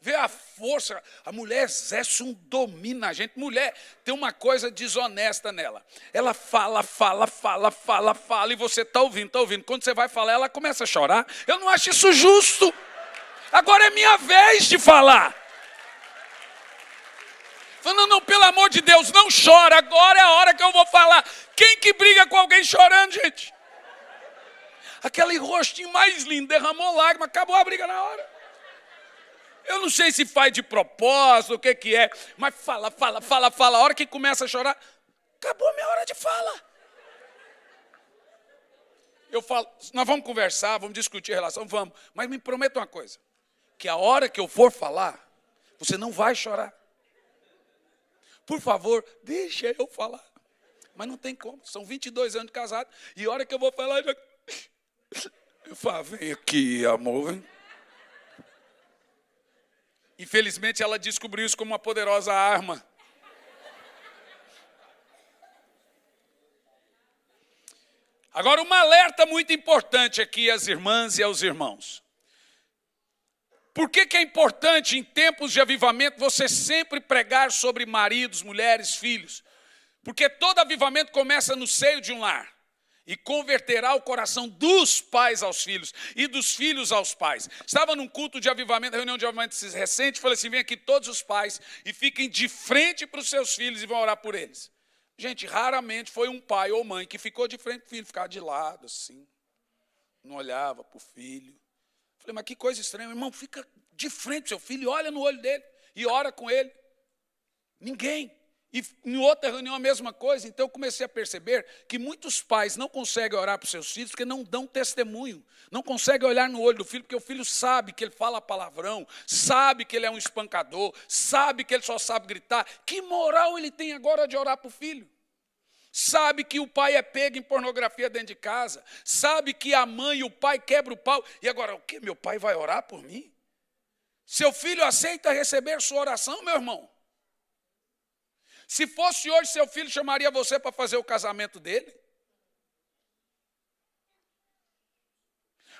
Vê a força, a mulher exerce um domínio na gente. Mulher tem uma coisa desonesta nela. Ela fala, e você está ouvindo, Quando você vai falar, ela começa a chorar. Eu não acho isso justo. Agora é minha vez de falar. Falando, não, pelo amor de Deus, não chora. Agora é a hora que eu vou falar. Quem que briga com alguém chorando, gente? Aquele rostinho mais lindo, derramou lágrima, acabou a briga na hora. Eu não sei se faz de propósito, o que é, mas fala. A hora que começa a chorar, acabou a minha hora de fala. Eu falo, nós vamos conversar, vamos discutir a relação, vamos. Mas me prometa uma coisa, que a hora que eu for falar, você não vai chorar. Por favor, deixa eu falar. Mas não tem como, são 22 anos de casado, e a hora que eu vou falar, eu falo, vem aqui, amor, vem. Infelizmente, ela descobriu isso como uma poderosa arma. Agora, um alerta muito importante aqui às irmãs e aos irmãos. Por que é importante, em tempos de avivamento, você sempre pregar sobre maridos, mulheres, filhos? Porque todo avivamento começa no seio de um lar. E converterá o coração dos pais aos filhos e dos filhos aos pais. Estava num culto de avivamento, reunião de avivamento recente, falei assim, vem aqui todos os pais e fiquem de frente para os seus filhos e vão orar por eles. Gente, raramente foi um pai ou mãe que ficou de frente para o filho, ficava de lado assim, não olhava para o filho. Falei, mas que coisa estranha, irmão, fica de frente para o seu filho, olha no olho dele e ora com ele. Ninguém. E em outra reunião a mesma coisa. Então eu comecei a perceber que muitos pais não conseguem orar para os seus filhos porque não dão testemunho. Não conseguem olhar no olho do filho porque o filho sabe que ele fala palavrão, sabe que ele é um espancador, sabe que ele só sabe gritar. Que moral ele tem agora de orar para o filho? Sabe que o pai é pego em pornografia dentro de casa, sabe que a mãe e o pai quebram o pau. E agora, o que? Meu pai vai orar por mim? Seu filho aceita receber sua oração, meu irmão? Se fosse hoje, seu filho chamaria você para fazer o casamento dele?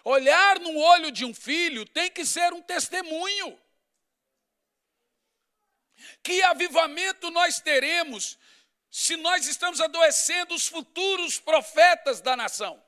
Olhar no olho de um filho tem que ser um testemunho. Que avivamento nós teremos se nós estamos adoecendo os futuros profetas da nação?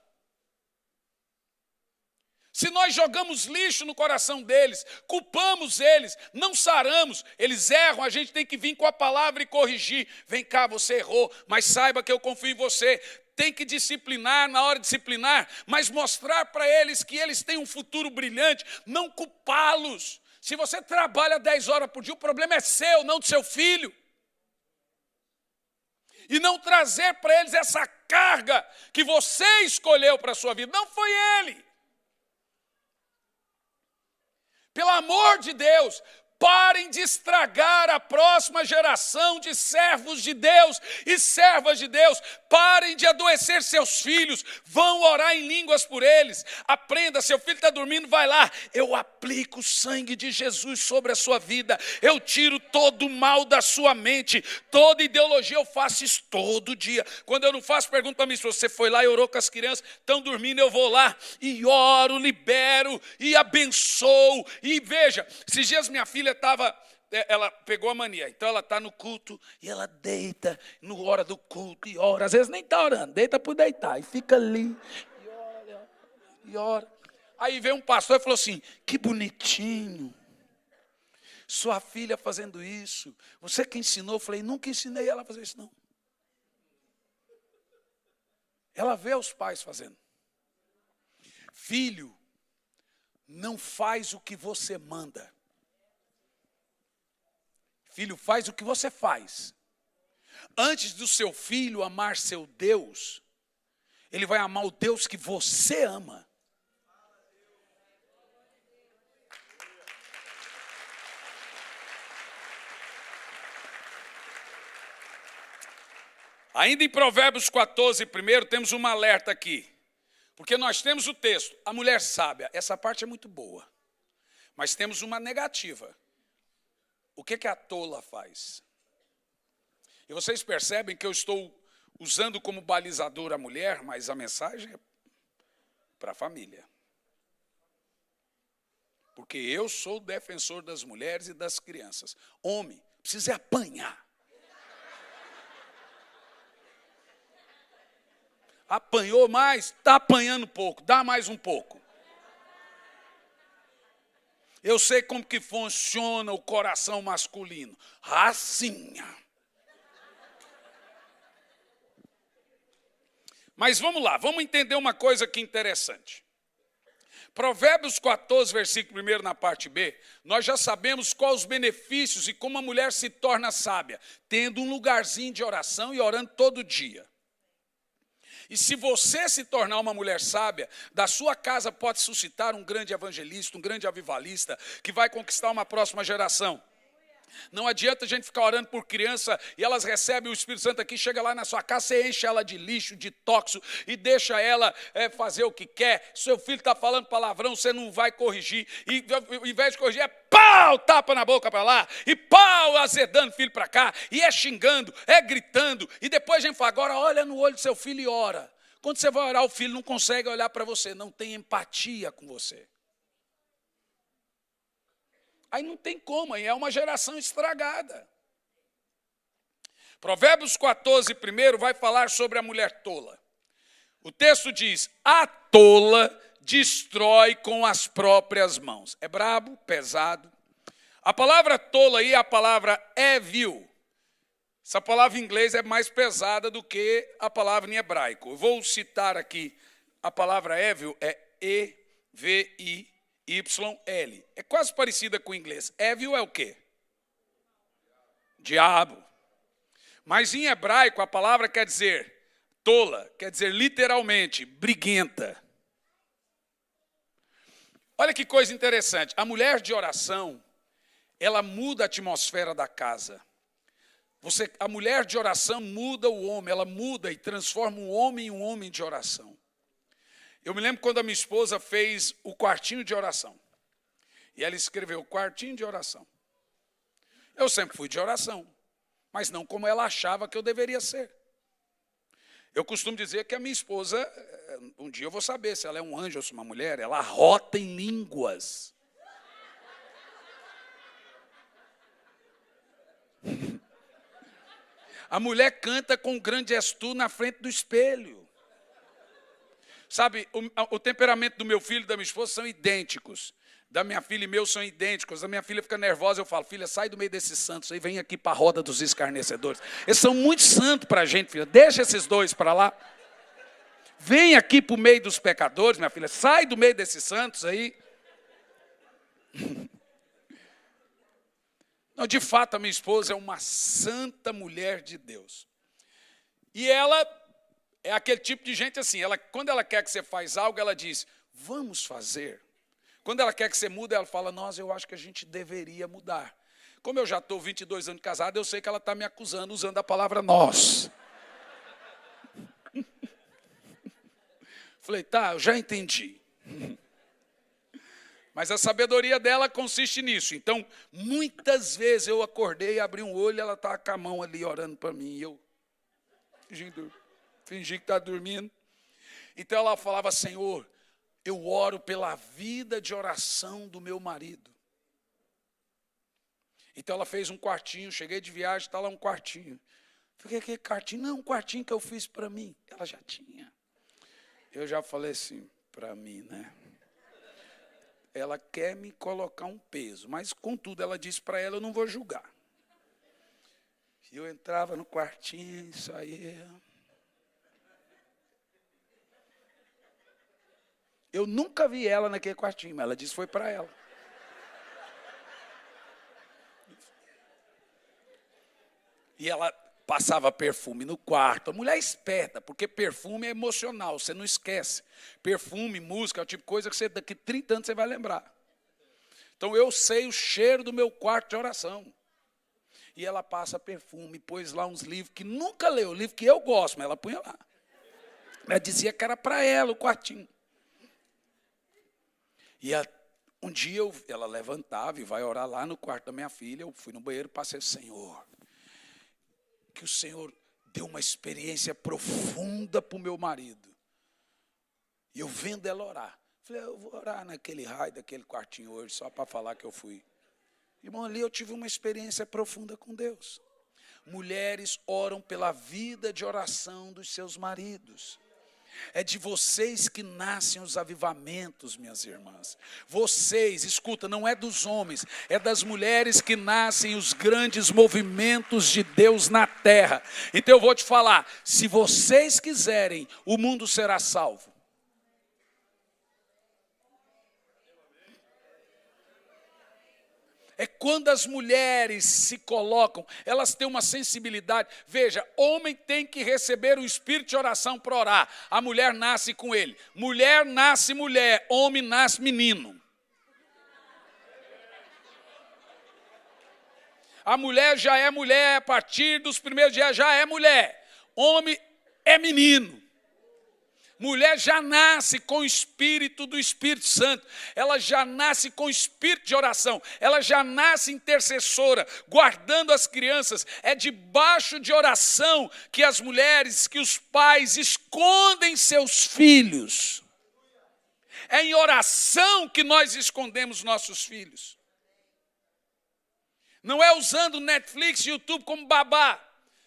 Se nós jogamos lixo no coração deles, culpamos eles, não saramos, eles erram, a gente tem que vir com a palavra e corrigir. Vem cá, você errou, mas saiba que eu confio em você. Tem que disciplinar na hora de disciplinar, mas mostrar para eles que eles têm um futuro brilhante, não culpá-los. Se você trabalha 10 horas por dia, o problema é seu, não do seu filho. E não trazer para eles essa carga que você escolheu para a sua vida, não foi ele. Pelo amor de Deus, parem de estragar a próxima geração de servos de Deus e servas de Deus. Parem de adoecer seus filhos. Vão orar em línguas por eles. Aprenda, seu filho está dormindo, vai lá. Eu aplico o sangue de Jesus sobre a sua vida. Eu tiro todo o mal da sua mente. Toda ideologia, eu faço isso todo dia. Quando eu não faço, pergunto para mim, se você foi lá e orou com as crianças, estão dormindo, eu vou lá e oro, libero e abençoo. E veja, esses dias minha filha ela pegou a mania, então ela está no culto e ela deita no hora do culto e ora, às vezes nem está orando, deita por deitar e fica ali e ora, e ora. Aí veio um pastor e falou assim, que bonitinho, sua filha fazendo isso, você que ensinou? Eu falei, nunca ensinei ela a fazer isso não. Ela vê os pais fazendo. Filho, não faz o que você manda. Filho, faz o que você faz. Antes do seu filho amar seu Deus, ele vai amar o Deus que você ama. Ainda em Provérbios 14, primeiro, temos uma alerta aqui. Porque nós temos o texto, a mulher sábia. Essa parte é muito boa. Mas temos uma negativa. O que a tola faz? E vocês percebem que eu estou usando como balizador a mulher, mas a mensagem é para a família. Porque eu sou o defensor das mulheres e das crianças. Homem, precisa apanhar. Apanhou mais, está apanhando pouco, dá mais um pouco. Eu sei como que funciona o coração masculino. Racinha. Mas vamos lá, vamos entender uma coisa aqui interessante. Provérbios 14, versículo 1, na parte B, nós já sabemos quais os benefícios e como a mulher se torna sábia, tendo um lugarzinho de oração e orando todo dia. E se você se tornar uma mulher sábia, da sua casa pode suscitar um grande evangelista, um grande avivalista, que vai conquistar uma próxima geração. Não adianta a gente ficar orando por criança e elas recebem o Espírito Santo aqui, chega lá na sua casa, você enche ela de lixo, de tóxico e deixa ela fazer o que quer. Seu filho está falando palavrão, você não vai corrigir. E ao invés de corrigir, é pau, tapa na boca para lá, e pau, azedando filho para cá, e é xingando, é gritando. E depois a gente fala, agora olha no olho do seu filho e ora. Quando você vai orar, o filho não consegue olhar para você, não tem empatia com você. Aí não tem como, aí é uma geração estragada. Provérbios 14, primeiro, vai falar sobre a mulher tola. O texto diz, a tola destrói com as próprias mãos. É brabo, pesado. A palavra tola aí é a palavra evil. Essa palavra em inglês é mais pesada do que a palavra em hebraico. Eu vou citar aqui, a palavra evil é E-V-I-YL. É quase parecida com o inglês. Evil é o quê? Diabo. Mas em hebraico a palavra quer dizer tola, quer dizer literalmente briguenta. Olha que coisa interessante. A mulher de oração, ela muda a atmosfera da casa. A mulher de oração muda o homem, ela muda e transforma o homem em um homem de oração. Eu me lembro quando a minha esposa fez o quartinho de oração. E ela escreveu quartinho de oração. Eu sempre fui de oração, mas não como ela achava que eu deveria ser. Eu costumo dizer que a minha esposa, um dia eu vou saber se ela é um anjo ou se é uma mulher, ela rota em línguas. A mulher canta com um grande estu na frente do espelho. Sabe, o temperamento do meu filho e da minha esposa são idênticos. Da minha filha e meu são idênticos. A minha filha fica nervosa, eu falo, filha, sai do meio desses santos aí, vem aqui para a roda dos escarnecedores. Eles são muito santos para a gente, filha. Deixa esses dois para lá. Vem aqui para o meio dos pecadores, minha filha. Sai do meio desses santos aí. Não, de fato, a minha esposa é uma santa mulher de Deus. E ela é aquele tipo de gente assim, quando ela quer que você faça algo, ela diz, vamos fazer. Quando ela quer que você mude, ela fala, nossa, eu acho que a gente deveria mudar. Como eu já estou 22 anos de casado, eu sei que ela está me acusando usando a palavra nós. Falei, tá, eu já entendi. Mas a sabedoria dela consiste nisso. Então, muitas vezes eu acordei, abri um olho, ela estava com a mão ali orando para mim. E eu fingi que estava dormindo. Então ela falava, Senhor, eu oro pela vida de oração do meu marido. Então ela fez um quartinho, cheguei de viagem, está lá um quartinho. Falei, que quartinho? Não, um quartinho que eu fiz para mim. Ela já tinha. Eu já falei assim, para mim, né? Ela quer me colocar um peso, mas contudo ela disse para ela, eu não vou julgar. E eu entrava no quartinho, saía. Eu nunca vi ela naquele quartinho, mas ela disse que foi para ela. E ela passava perfume no quarto. A mulher esperta, porque perfume é emocional, você não esquece. Perfume, música, é o tipo de coisa que você, daqui 30 anos você vai lembrar. Então eu sei o cheiro do meu quarto de oração. E ela passa perfume, pôs lá uns livros que nunca leu, livro que eu gosto, mas ela punha lá. Ela dizia que era para ela o quartinho. E um dia ela levantava e vai orar lá no quarto da minha filha. Eu fui no banheiro e passei, Senhor, que o Senhor deu uma experiência profunda para o meu marido. E eu vendo ela orar. Falei, eu vou orar naquele raio daquele quartinho hoje, só para falar que eu fui. Irmão, ali eu tive uma experiência profunda com Deus. Mulheres oram pela vida de oração dos seus maridos. É de vocês que nascem os avivamentos, minhas irmãs. Vocês, escuta, não é dos homens, é das mulheres que nascem os grandes movimentos de Deus na terra. Então eu vou te falar, se vocês quiserem, o mundo será salvo. É quando as mulheres se colocam, elas têm uma sensibilidade. Veja, homem tem que receber o espírito de oração para orar. A mulher nasce com ele. Mulher nasce mulher, homem nasce menino. A mulher já é mulher, a partir dos primeiros dias já é mulher. Homem é menino. Mulher já nasce com o espírito do Espírito Santo, ela já nasce com o espírito de oração, ela já nasce intercessora, guardando as crianças. É debaixo de oração que as mulheres, que os pais escondem seus filhos. É em oração que nós escondemos nossos filhos. Não é usando Netflix e YouTube como babá.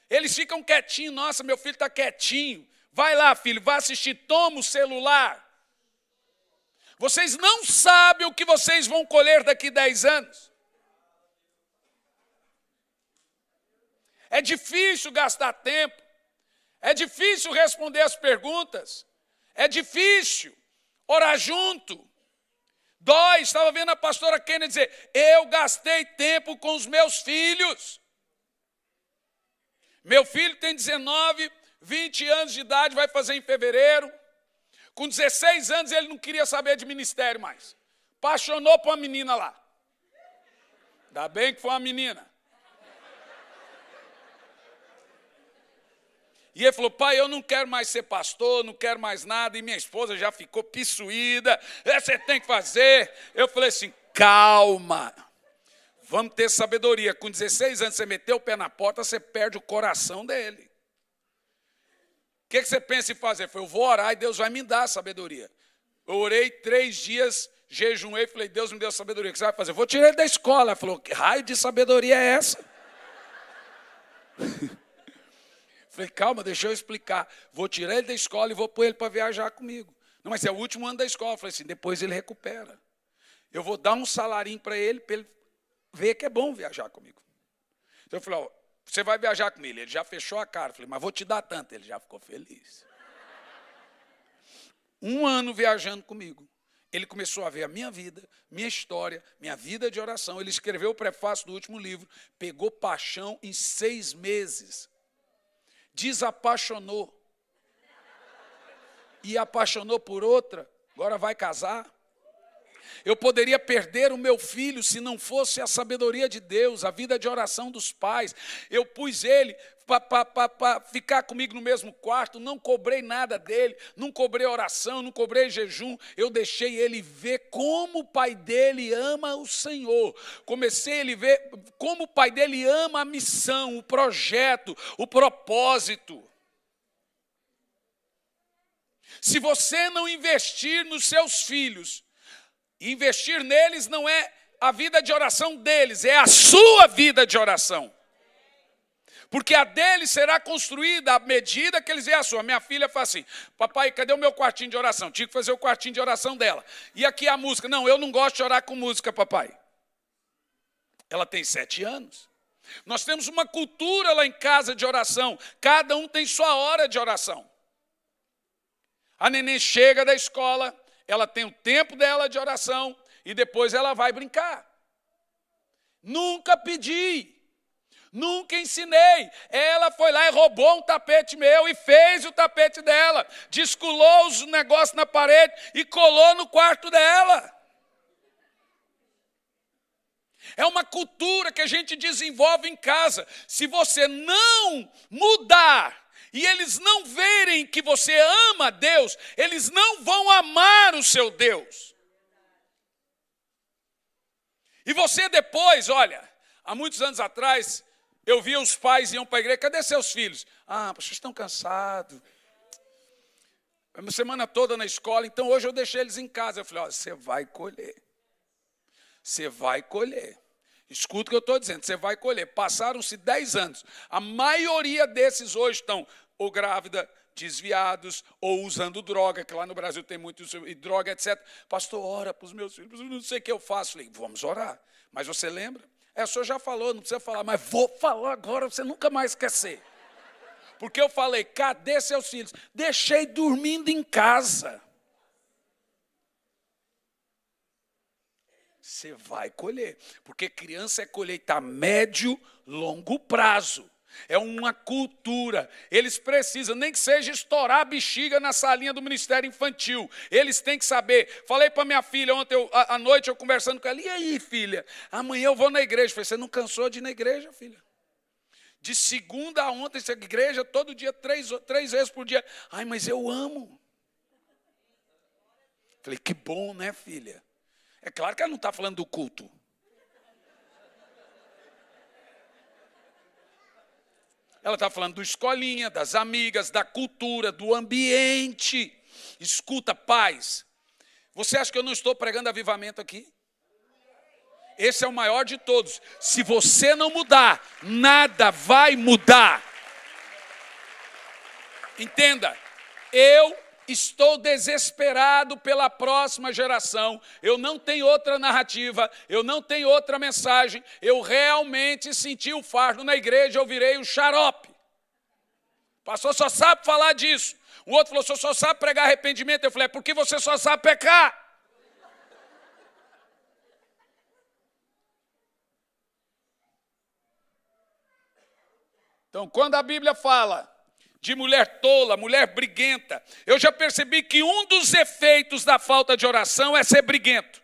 Eles ficam quietinhos, nossa, meu filho está quietinho. Vai lá, filho, vai assistir, toma o celular. Vocês não sabem o que vocês vão colher daqui 10 anos. É difícil gastar tempo. É difícil responder as perguntas. É difícil orar junto. Dói, estava vendo a pastora Kennedy dizer, eu gastei tempo com os meus filhos. Meu filho tem 19, 20 anos de idade, vai fazer em fevereiro. Com 16 anos ele não queria saber de ministério mais. Apaixonou por uma menina lá. Ainda bem que foi uma menina. E ele falou, pai, eu não quero mais ser pastor, não quero mais nada. E minha esposa já ficou pissuída. Você tem que fazer. Eu falei assim, calma. Vamos ter sabedoria. Com 16 anos você meteu o pé na porta, você perde o coração dele. O que você pensa em fazer? Eu vou orar e Deus vai me dar sabedoria. Eu orei 3 dias, jejuei, falei, Deus me deu sabedoria. O que você vai fazer? Eu vou tirar ele da escola. Ele falou, que raio de sabedoria é essa? Falei, calma, deixa eu explicar. Vou tirar ele da escola e vou pôr ele para viajar comigo. Não, mas é o último ano da escola. Eu falei assim, depois ele recupera. Eu vou dar um salarinho para ele ver que é bom viajar comigo. Então eu falei, ó, você vai viajar comigo. Ele já fechou a cara. Eu falei, mas vou te dar tanto. Ele já ficou feliz. 1 ano viajando comigo. Ele começou a ver a minha vida, minha história, minha vida de oração. Ele escreveu o prefácio do último livro, pegou paixão em 6 meses. Desapaixonou. E apaixonou por outra, agora vai casar. Eu poderia perder o meu filho se não fosse a sabedoria de Deus, a vida de oração dos pais. Eu pus ele para ficar comigo no mesmo quarto, não cobrei nada dele, não cobrei oração, não cobrei jejum. Eu deixei ele ver como o pai dele ama o Senhor. Comecei a ele ver como o pai dele ama a missão, o projeto, o propósito. Se você não investir nos seus filhos, investir neles não é a vida de oração deles, é a sua vida de oração. Porque a deles será construída à medida que eles veem a sua. Minha filha fala assim, papai, cadê o meu quartinho de oração? Tinha que fazer o quartinho de oração dela. E aqui a música? Não, eu não gosto de orar com música, papai. Ela tem 7 anos. Nós temos uma cultura lá em casa de oração. Cada um tem sua hora de oração. A neném chega da escola, ela tem o tempo dela de oração e depois ela vai brincar. Nunca pedi, nunca ensinei. Ela foi lá e roubou um tapete meu e fez o tapete dela. Descolou os negócios na parede e colou no quarto dela. É uma cultura que a gente desenvolve em casa. Se você não mudar, e eles não verem que você ama a Deus, eles não vão amar o seu Deus. E você depois, olha, há muitos anos atrás, eu via os pais iam para a igreja, cadê seus filhos? Ah, vocês estão cansados. A semana toda na escola, então hoje eu deixei eles em casa. Eu falei, ó, você vai colher. Você vai colher. Escuta o que eu estou dizendo, você vai colher. Passaram-se 10 anos. A maioria desses hoje estão ou grávida, desviados, ou usando droga, que lá no Brasil tem muito droga, etc. Pastor, ora para os meus filhos, eu não sei o que eu faço. Falei, vamos orar. Mas você lembra? O senhor já falou, não precisa falar, mas vou falar agora, você nunca mais esquecer. Porque eu falei, cadê seus filhos? Deixei dormindo em casa. Você vai colher, porque criança é colheita a médio, longo prazo. É uma cultura. Eles precisam, nem que seja estourar a bexiga na salinha do Ministério Infantil. Eles têm que saber. Falei para minha filha ontem, à noite, eu conversando com ela. E aí, filha? Amanhã eu vou na igreja. Falei, você não cansou de ir na igreja, filha? De segunda a ontem, essa igreja, todo dia, 3 vezes por dia. Ai, mas eu amo. Falei, que bom, né, filha? É claro que ela não está falando do culto. Ela está falando do escolinha, das amigas, da cultura, do ambiente. Escuta, pais, você acha que eu não estou pregando avivamento aqui? Esse é o maior de todos. Se você não mudar, nada vai mudar. Entenda, eu estou desesperado pela próxima geração. Eu não tenho outra narrativa, eu não tenho outra mensagem. Eu realmente senti o fardo na igreja, eu virei o xarope. O pastor só sabe falar disso. O outro falou, o senhor só sabe pregar arrependimento. Eu falei, é porque você só sabe pecar. Então, quando a Bíblia fala de mulher tola, mulher briguenta, eu já percebi que um dos efeitos da falta de oração é ser briguento,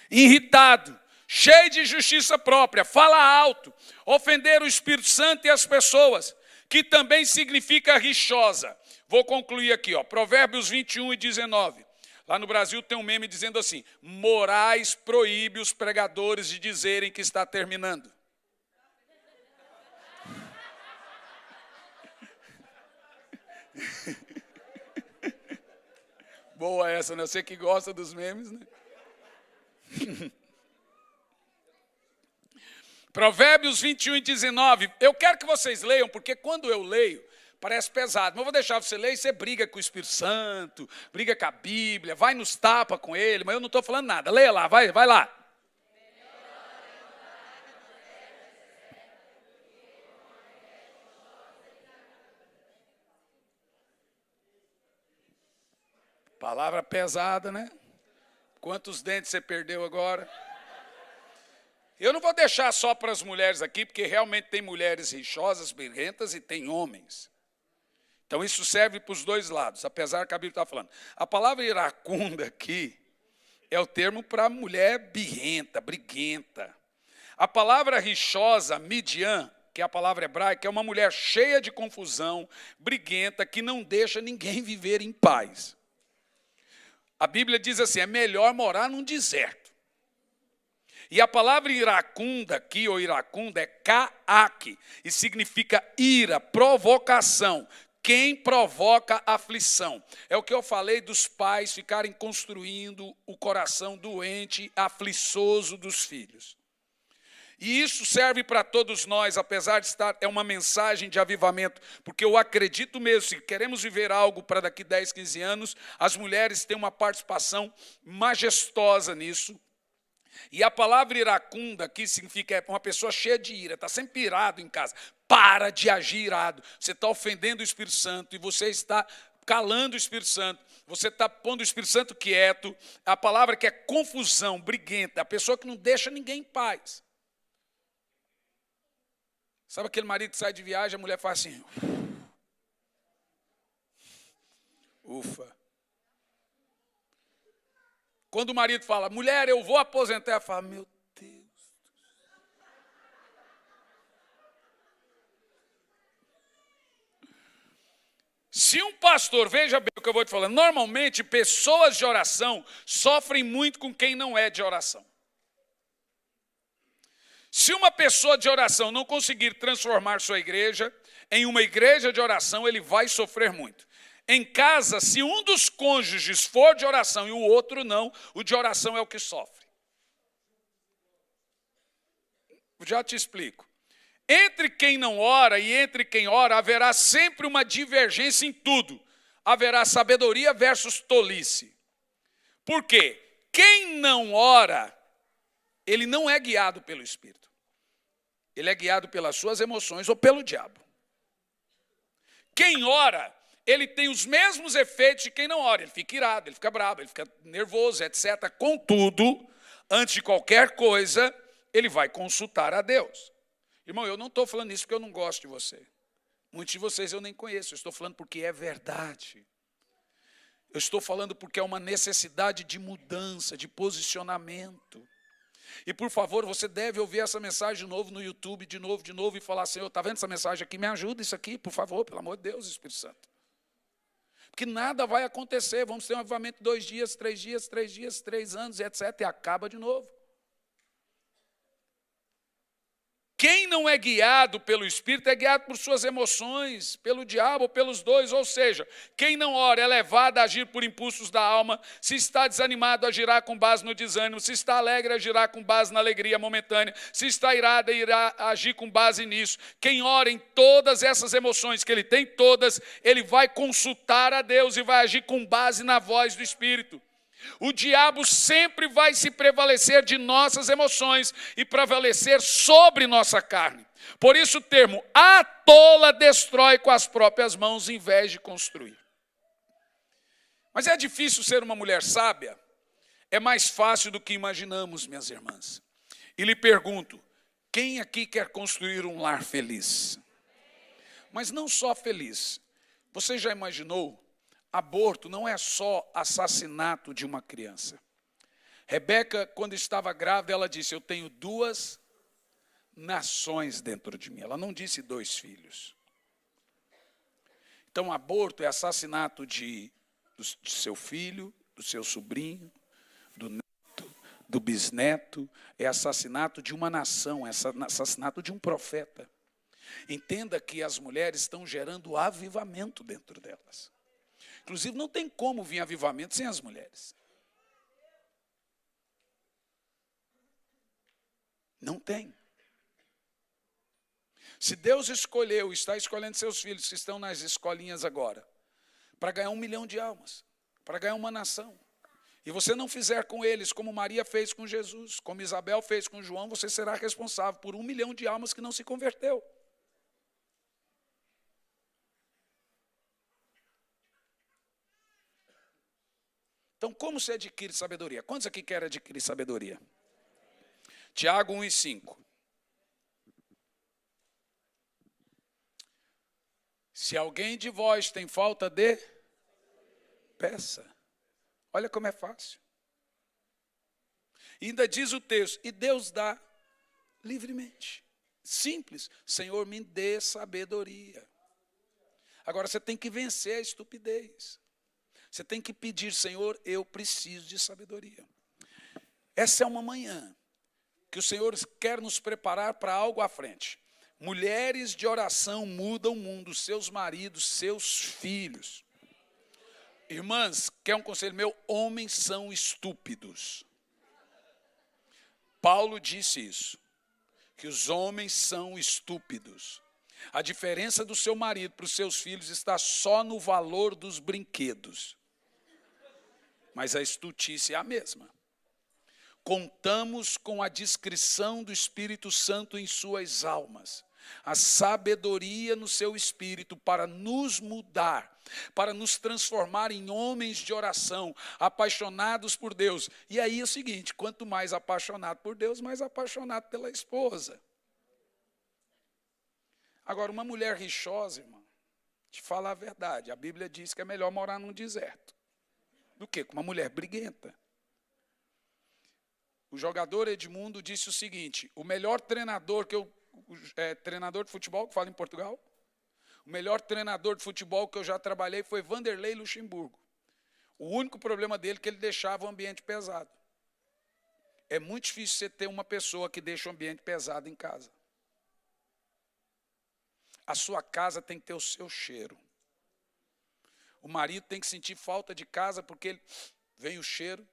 irritado, cheio de justiça própria, fala alto, ofender o Espírito Santo e as pessoas, que também significa rixosa. Vou concluir aqui, Provérbios 21:19. Lá no Brasil tem um meme dizendo assim, Moraes proíbe os pregadores de dizerem que está terminando. Boa essa, né? Você que gosta dos memes, né? Provérbios 21:19. Eu quero que vocês leiam, porque quando eu leio, parece pesado, mas eu vou deixar você ler e você briga com o Espírito Santo, briga com a Bíblia, vai nos tapa com ele, mas eu não estou falando nada. Leia lá, vai lá. Palavra pesada, né? Quantos dentes você perdeu agora? Eu não vou deixar só para as mulheres aqui, porque realmente tem mulheres rixosas, birrentas e tem homens. Então isso serve para os dois lados, apesar que a Bíblia está falando. A palavra iracunda aqui é o termo para mulher birrenta, briguenta. A palavra rixosa, midian, que é a palavra hebraica, é uma mulher cheia de confusão, briguenta, que não deixa ninguém viver em paz. A Bíblia diz assim, é melhor morar num deserto. E a palavra iracunda aqui, ou iracunda, é ka'ak, e significa ira, provocação. Quem provoca aflição. É o que eu falei dos pais ficarem construindo o coração doente, afliçoso dos filhos. E isso serve para todos nós, apesar de estar, é uma mensagem de avivamento, porque eu acredito mesmo, se queremos viver algo para daqui 10, 15 anos, as mulheres têm uma participação majestosa nisso. E a palavra iracunda aqui significa uma pessoa cheia de ira, está sempre irado em casa. Para de agir irado. Você está ofendendo o Espírito Santo e você está calando o Espírito Santo. Você está pondo o Espírito Santo quieto. A palavra que é confusão, briguenta, a pessoa que não deixa ninguém em paz. Sabe aquele marido que sai de viagem, a mulher faz assim. Ufa. Quando o marido fala, mulher, eu vou aposentar, ela fala, meu Deus. Se um pastor, veja bem o que eu vou te falar, normalmente pessoas de oração sofrem muito com quem não é de oração. Se uma pessoa de oração não conseguir transformar sua igreja em uma igreja de oração, ele vai sofrer muito. Em casa, se um dos cônjuges for de oração e o outro não, o de oração é o que sofre. Já te explico. Entre quem não ora e entre quem ora, haverá sempre uma divergência em tudo. Haverá sabedoria versus tolice. Por quê? Quem não ora, ele não é guiado pelo Espírito. Ele é guiado pelas suas emoções ou pelo diabo. Quem ora, ele tem os mesmos efeitos de quem não ora. Ele fica irado, ele fica bravo, ele fica nervoso, etc. Contudo, antes de qualquer coisa, ele vai consultar a Deus. Irmão, eu não estou falando isso porque eu não gosto de você. Muitos de vocês eu nem conheço. Eu estou falando porque é verdade. Eu estou falando porque é uma necessidade de mudança, de posicionamento. E, por favor, você deve ouvir essa mensagem de novo no YouTube, de novo, e falar, Senhor, está vendo essa mensagem aqui? Me ajuda isso aqui, por favor, pelo amor de Deus, Espírito Santo. Porque nada vai acontecer, vamos ter um avivamento 2 dias, 3 dias, 3 dias, 3 anos, etc. E acaba de novo. Quem não é guiado pelo Espírito é guiado por suas emoções, pelo diabo, pelos dois. Ou seja, quem não ora é levado a agir por impulsos da alma. Se está desanimado, agirá com base no desânimo. Se está alegre, agirá com base na alegria momentânea. Se está irado, irá agir com base nisso. Quem ora em todas essas emoções, que ele tem todas, ele vai consultar a Deus e vai agir com base na voz do Espírito. O diabo sempre vai se prevalecer de nossas emoções e prevalecer sobre nossa carne. Por isso o termo, a tola destrói com as próprias mãos em vez de construir. Mas é difícil ser uma mulher sábia? É mais fácil do que imaginamos, minhas irmãs. E lhe pergunto, quem aqui quer construir um lar feliz? Mas não só feliz. Você já imaginou? Aborto não é só assassinato de uma criança. Rebeca, quando estava grávida, ela disse, eu tenho 2 nações dentro de mim. Ela não disse 2 filhos. Então, aborto é assassinato de seu filho, do seu sobrinho, do neto, do bisneto. É assassinato de uma nação, é assassinato de um profeta. Entenda que as mulheres estão gerando avivamento dentro delas. Inclusive, não tem como vir avivamento sem as mulheres. Não tem. Se Deus escolheu, está escolhendo seus filhos que estão nas escolinhas agora, para ganhar 1 milhão de almas, para ganhar uma nação, e você não fizer com eles como Maria fez com Jesus, como Isabel fez com João, você será responsável por 1 milhão de almas que não se converteu. Então, como se adquire sabedoria? Quantos aqui querem adquirir sabedoria? Tiago 1:5. Se alguém de vós tem falta de, peça. Olha como é fácil. E ainda diz o texto, e Deus dá livremente. Simples. Senhor, me dê sabedoria. Agora você tem que vencer a estupidez. Você tem que pedir, Senhor, eu preciso de sabedoria. Essa é uma manhã que o Senhor quer nos preparar para algo à frente. Mulheres de oração mudam o mundo, seus maridos, seus filhos. Irmãs, quer um conselho meu? Homens são estúpidos. Paulo disse isso, que os homens são estúpidos. A diferença do seu marido para os seus filhos está só no valor dos brinquedos. Mas a estutice é a mesma. Contamos com a discrição do Espírito Santo em suas almas, a sabedoria no seu espírito para nos mudar, para nos transformar em homens de oração, apaixonados por Deus. E aí é o seguinte, quanto mais apaixonado por Deus, mais apaixonado pela esposa. Agora, uma mulher rixosa, irmão, te falar a verdade, a Bíblia diz que é melhor morar num deserto do que com uma mulher briguenta. O jogador Edmundo disse o seguinte, o melhor treinador treinador de futebol, que fala em Portugal, o melhor treinador de futebol que eu já trabalhei foi Vanderlei Luxemburgo. O único problema dele é que ele deixava o ambiente pesado. É muito difícil você ter uma pessoa que deixa o ambiente pesado em casa. A sua casa tem que ter o seu cheiro. O marido tem que sentir falta de casa porque vem o cheiro.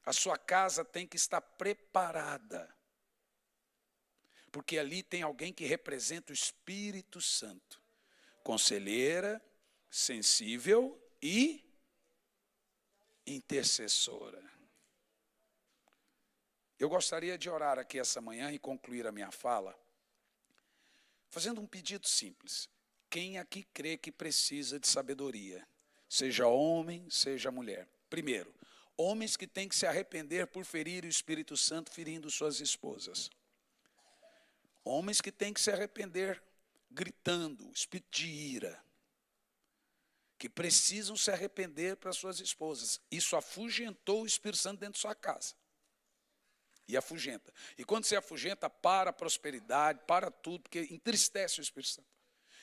A sua casa tem que estar preparada. Porque ali tem alguém que representa o Espírito Santo. Conselheira, sensível e intercessora. Eu gostaria de orar aqui essa manhã e concluir a minha fala fazendo um pedido simples. Quem aqui crê que precisa de sabedoria? Seja homem, seja mulher. Primeiro, homens que têm que se arrepender por ferir o Espírito Santo, ferindo suas esposas. Homens que têm que se arrepender gritando, espírito de ira. Que precisam se arrepender para suas esposas. Isso afugentou o Espírito Santo dentro de sua casa. E afugenta. E quando você afugenta, para a prosperidade, para tudo, porque entristece o Espírito Santo.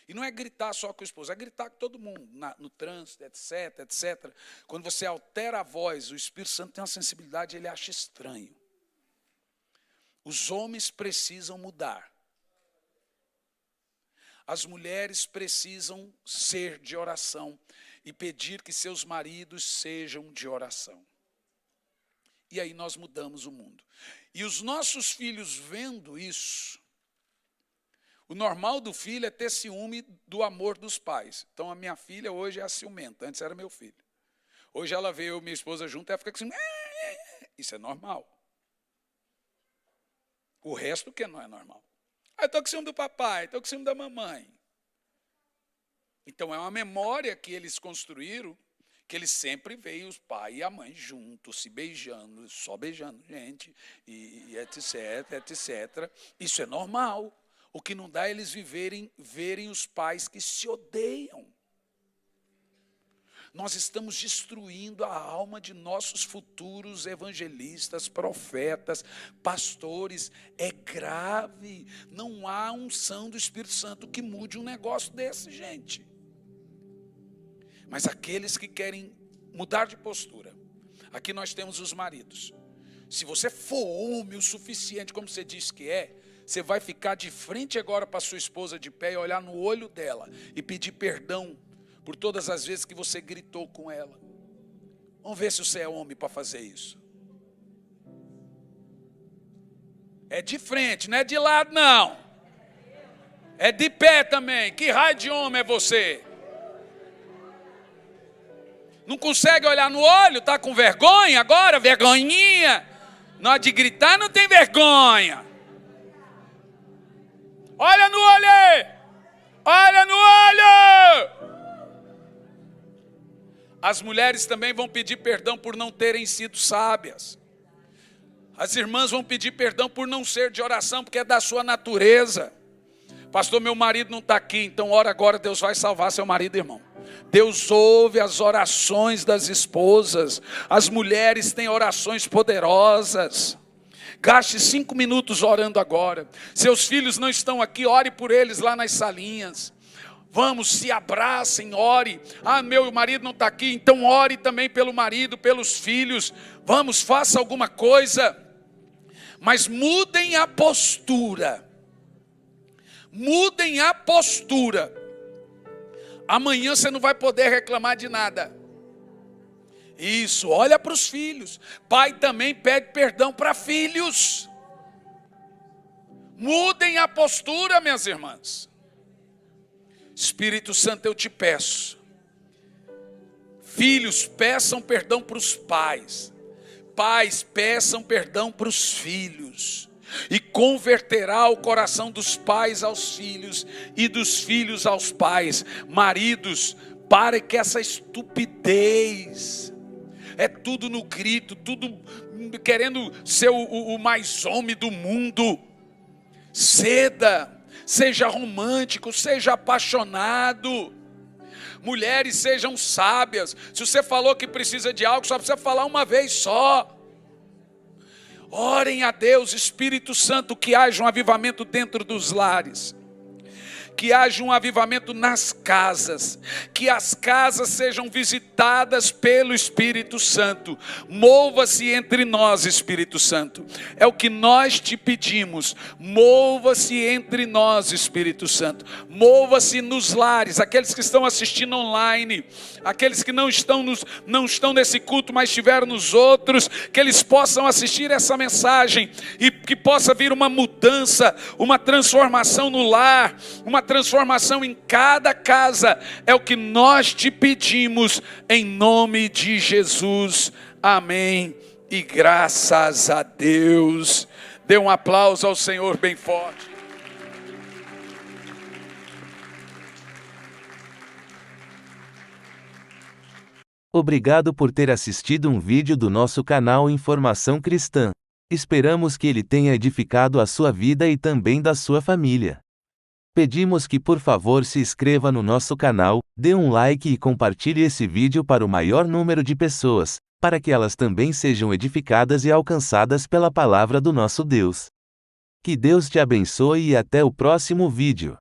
E não é gritar só com a esposa, é gritar com todo mundo, no trânsito, etc, etc. Quando você altera a voz, o Espírito Santo tem uma sensibilidade, ele acha estranho. Os homens precisam mudar. As mulheres precisam ser de oração e pedir que seus maridos sejam de oração. E aí nós mudamos o mundo. E os nossos filhos vendo isso, o normal do filho é ter ciúme do amor dos pais. Então a minha filha hoje é a ciumenta, antes era meu filho. Hoje ela vê eu e minha esposa junto, ela fica assim, isso é normal. O resto que não é normal. Ah, eu estou com ciúme do papai, estou com ciúme da mamãe. Então é uma memória que eles construíram, que eles sempre veem os pai e a mãe juntos, se beijando, só beijando gente, e etc, etc. Isso é normal. O que não dá é eles verem os pais que se odeiam. Nós estamos destruindo a alma de nossos futuros evangelistas, profetas, pastores. É grave. Não há unção do Espírito Santo que mude um negócio desse, gente. Mas aqueles que querem mudar de postura, aqui nós temos os maridos. Se você for homem o suficiente, como você disse que é, você vai ficar de frente agora para sua esposa de pé e olhar no olho dela e pedir perdão por todas as vezes que você gritou com ela. Vamos ver se você é homem para fazer isso. É de frente, não é de lado não. É de pé também. Que raio de homem é você? Não consegue olhar no olho? Tá com vergonha agora? Vergonhinha? Na hora de gritar não tem vergonha. Olha no olho aí. Olha no olho. As mulheres também vão pedir perdão por não terem sido sábias. As irmãs vão pedir perdão por não ser de oração, porque é da sua natureza. Pastor, meu marido não está aqui, então ora agora, Deus vai salvar seu marido, irmão. Deus ouve as orações das esposas. As mulheres têm orações poderosas. Gaste 5 minutos orando agora. Seus filhos não estão aqui, ore por eles lá nas salinhas. Vamos, se abracem, ore. Ah, meu marido não está aqui, então ore também pelo marido, pelos filhos. Vamos, faça alguma coisa. Mas mudem a postura. Mudem a postura. Amanhã você não vai poder reclamar de nada. Isso, olha para os filhos. Pai também pede perdão para filhos. Mudem a postura, minhas irmãs. Espírito Santo, eu te peço. Filhos, peçam perdão para os pais. Pais, peçam perdão para os filhos. E converterá o coração dos pais aos filhos e dos filhos aos pais. Maridos, pare com essa estupidez. É tudo no grito, tudo querendo ser o mais homem do mundo. Ceda, seja romântico, seja apaixonado. Mulheres, sejam sábias. Se você falou que precisa de algo, só precisa falar uma vez só. Orem a Deus, Espírito Santo, que haja um avivamento dentro dos lares. Que haja um avivamento nas casas, que as casas sejam visitadas pelo Espírito Santo. Mova-se entre nós, Espírito Santo. É o que nós te pedimos. Mova-se entre nós, Espírito Santo. Mova-se nos lares, aqueles que estão assistindo online, aqueles que não estão nesse culto, mas estiveram nos outros, que eles possam assistir essa mensagem e que possa vir uma mudança, uma transformação no lar, uma transformação em cada casa. É o que nós te pedimos em nome de Jesus. Amém. E graças a Deus. Dê um aplauso ao Senhor bem forte. Obrigado por ter assistido um vídeo do nosso canal Informação Cristã. Esperamos que ele tenha edificado a sua vida e também da sua família. Pedimos que por favor se inscreva no nosso canal, dê um like e compartilhe esse vídeo para o maior número de pessoas, para que elas também sejam edificadas e alcançadas pela palavra do nosso Deus. Que Deus te abençoe e até o próximo vídeo.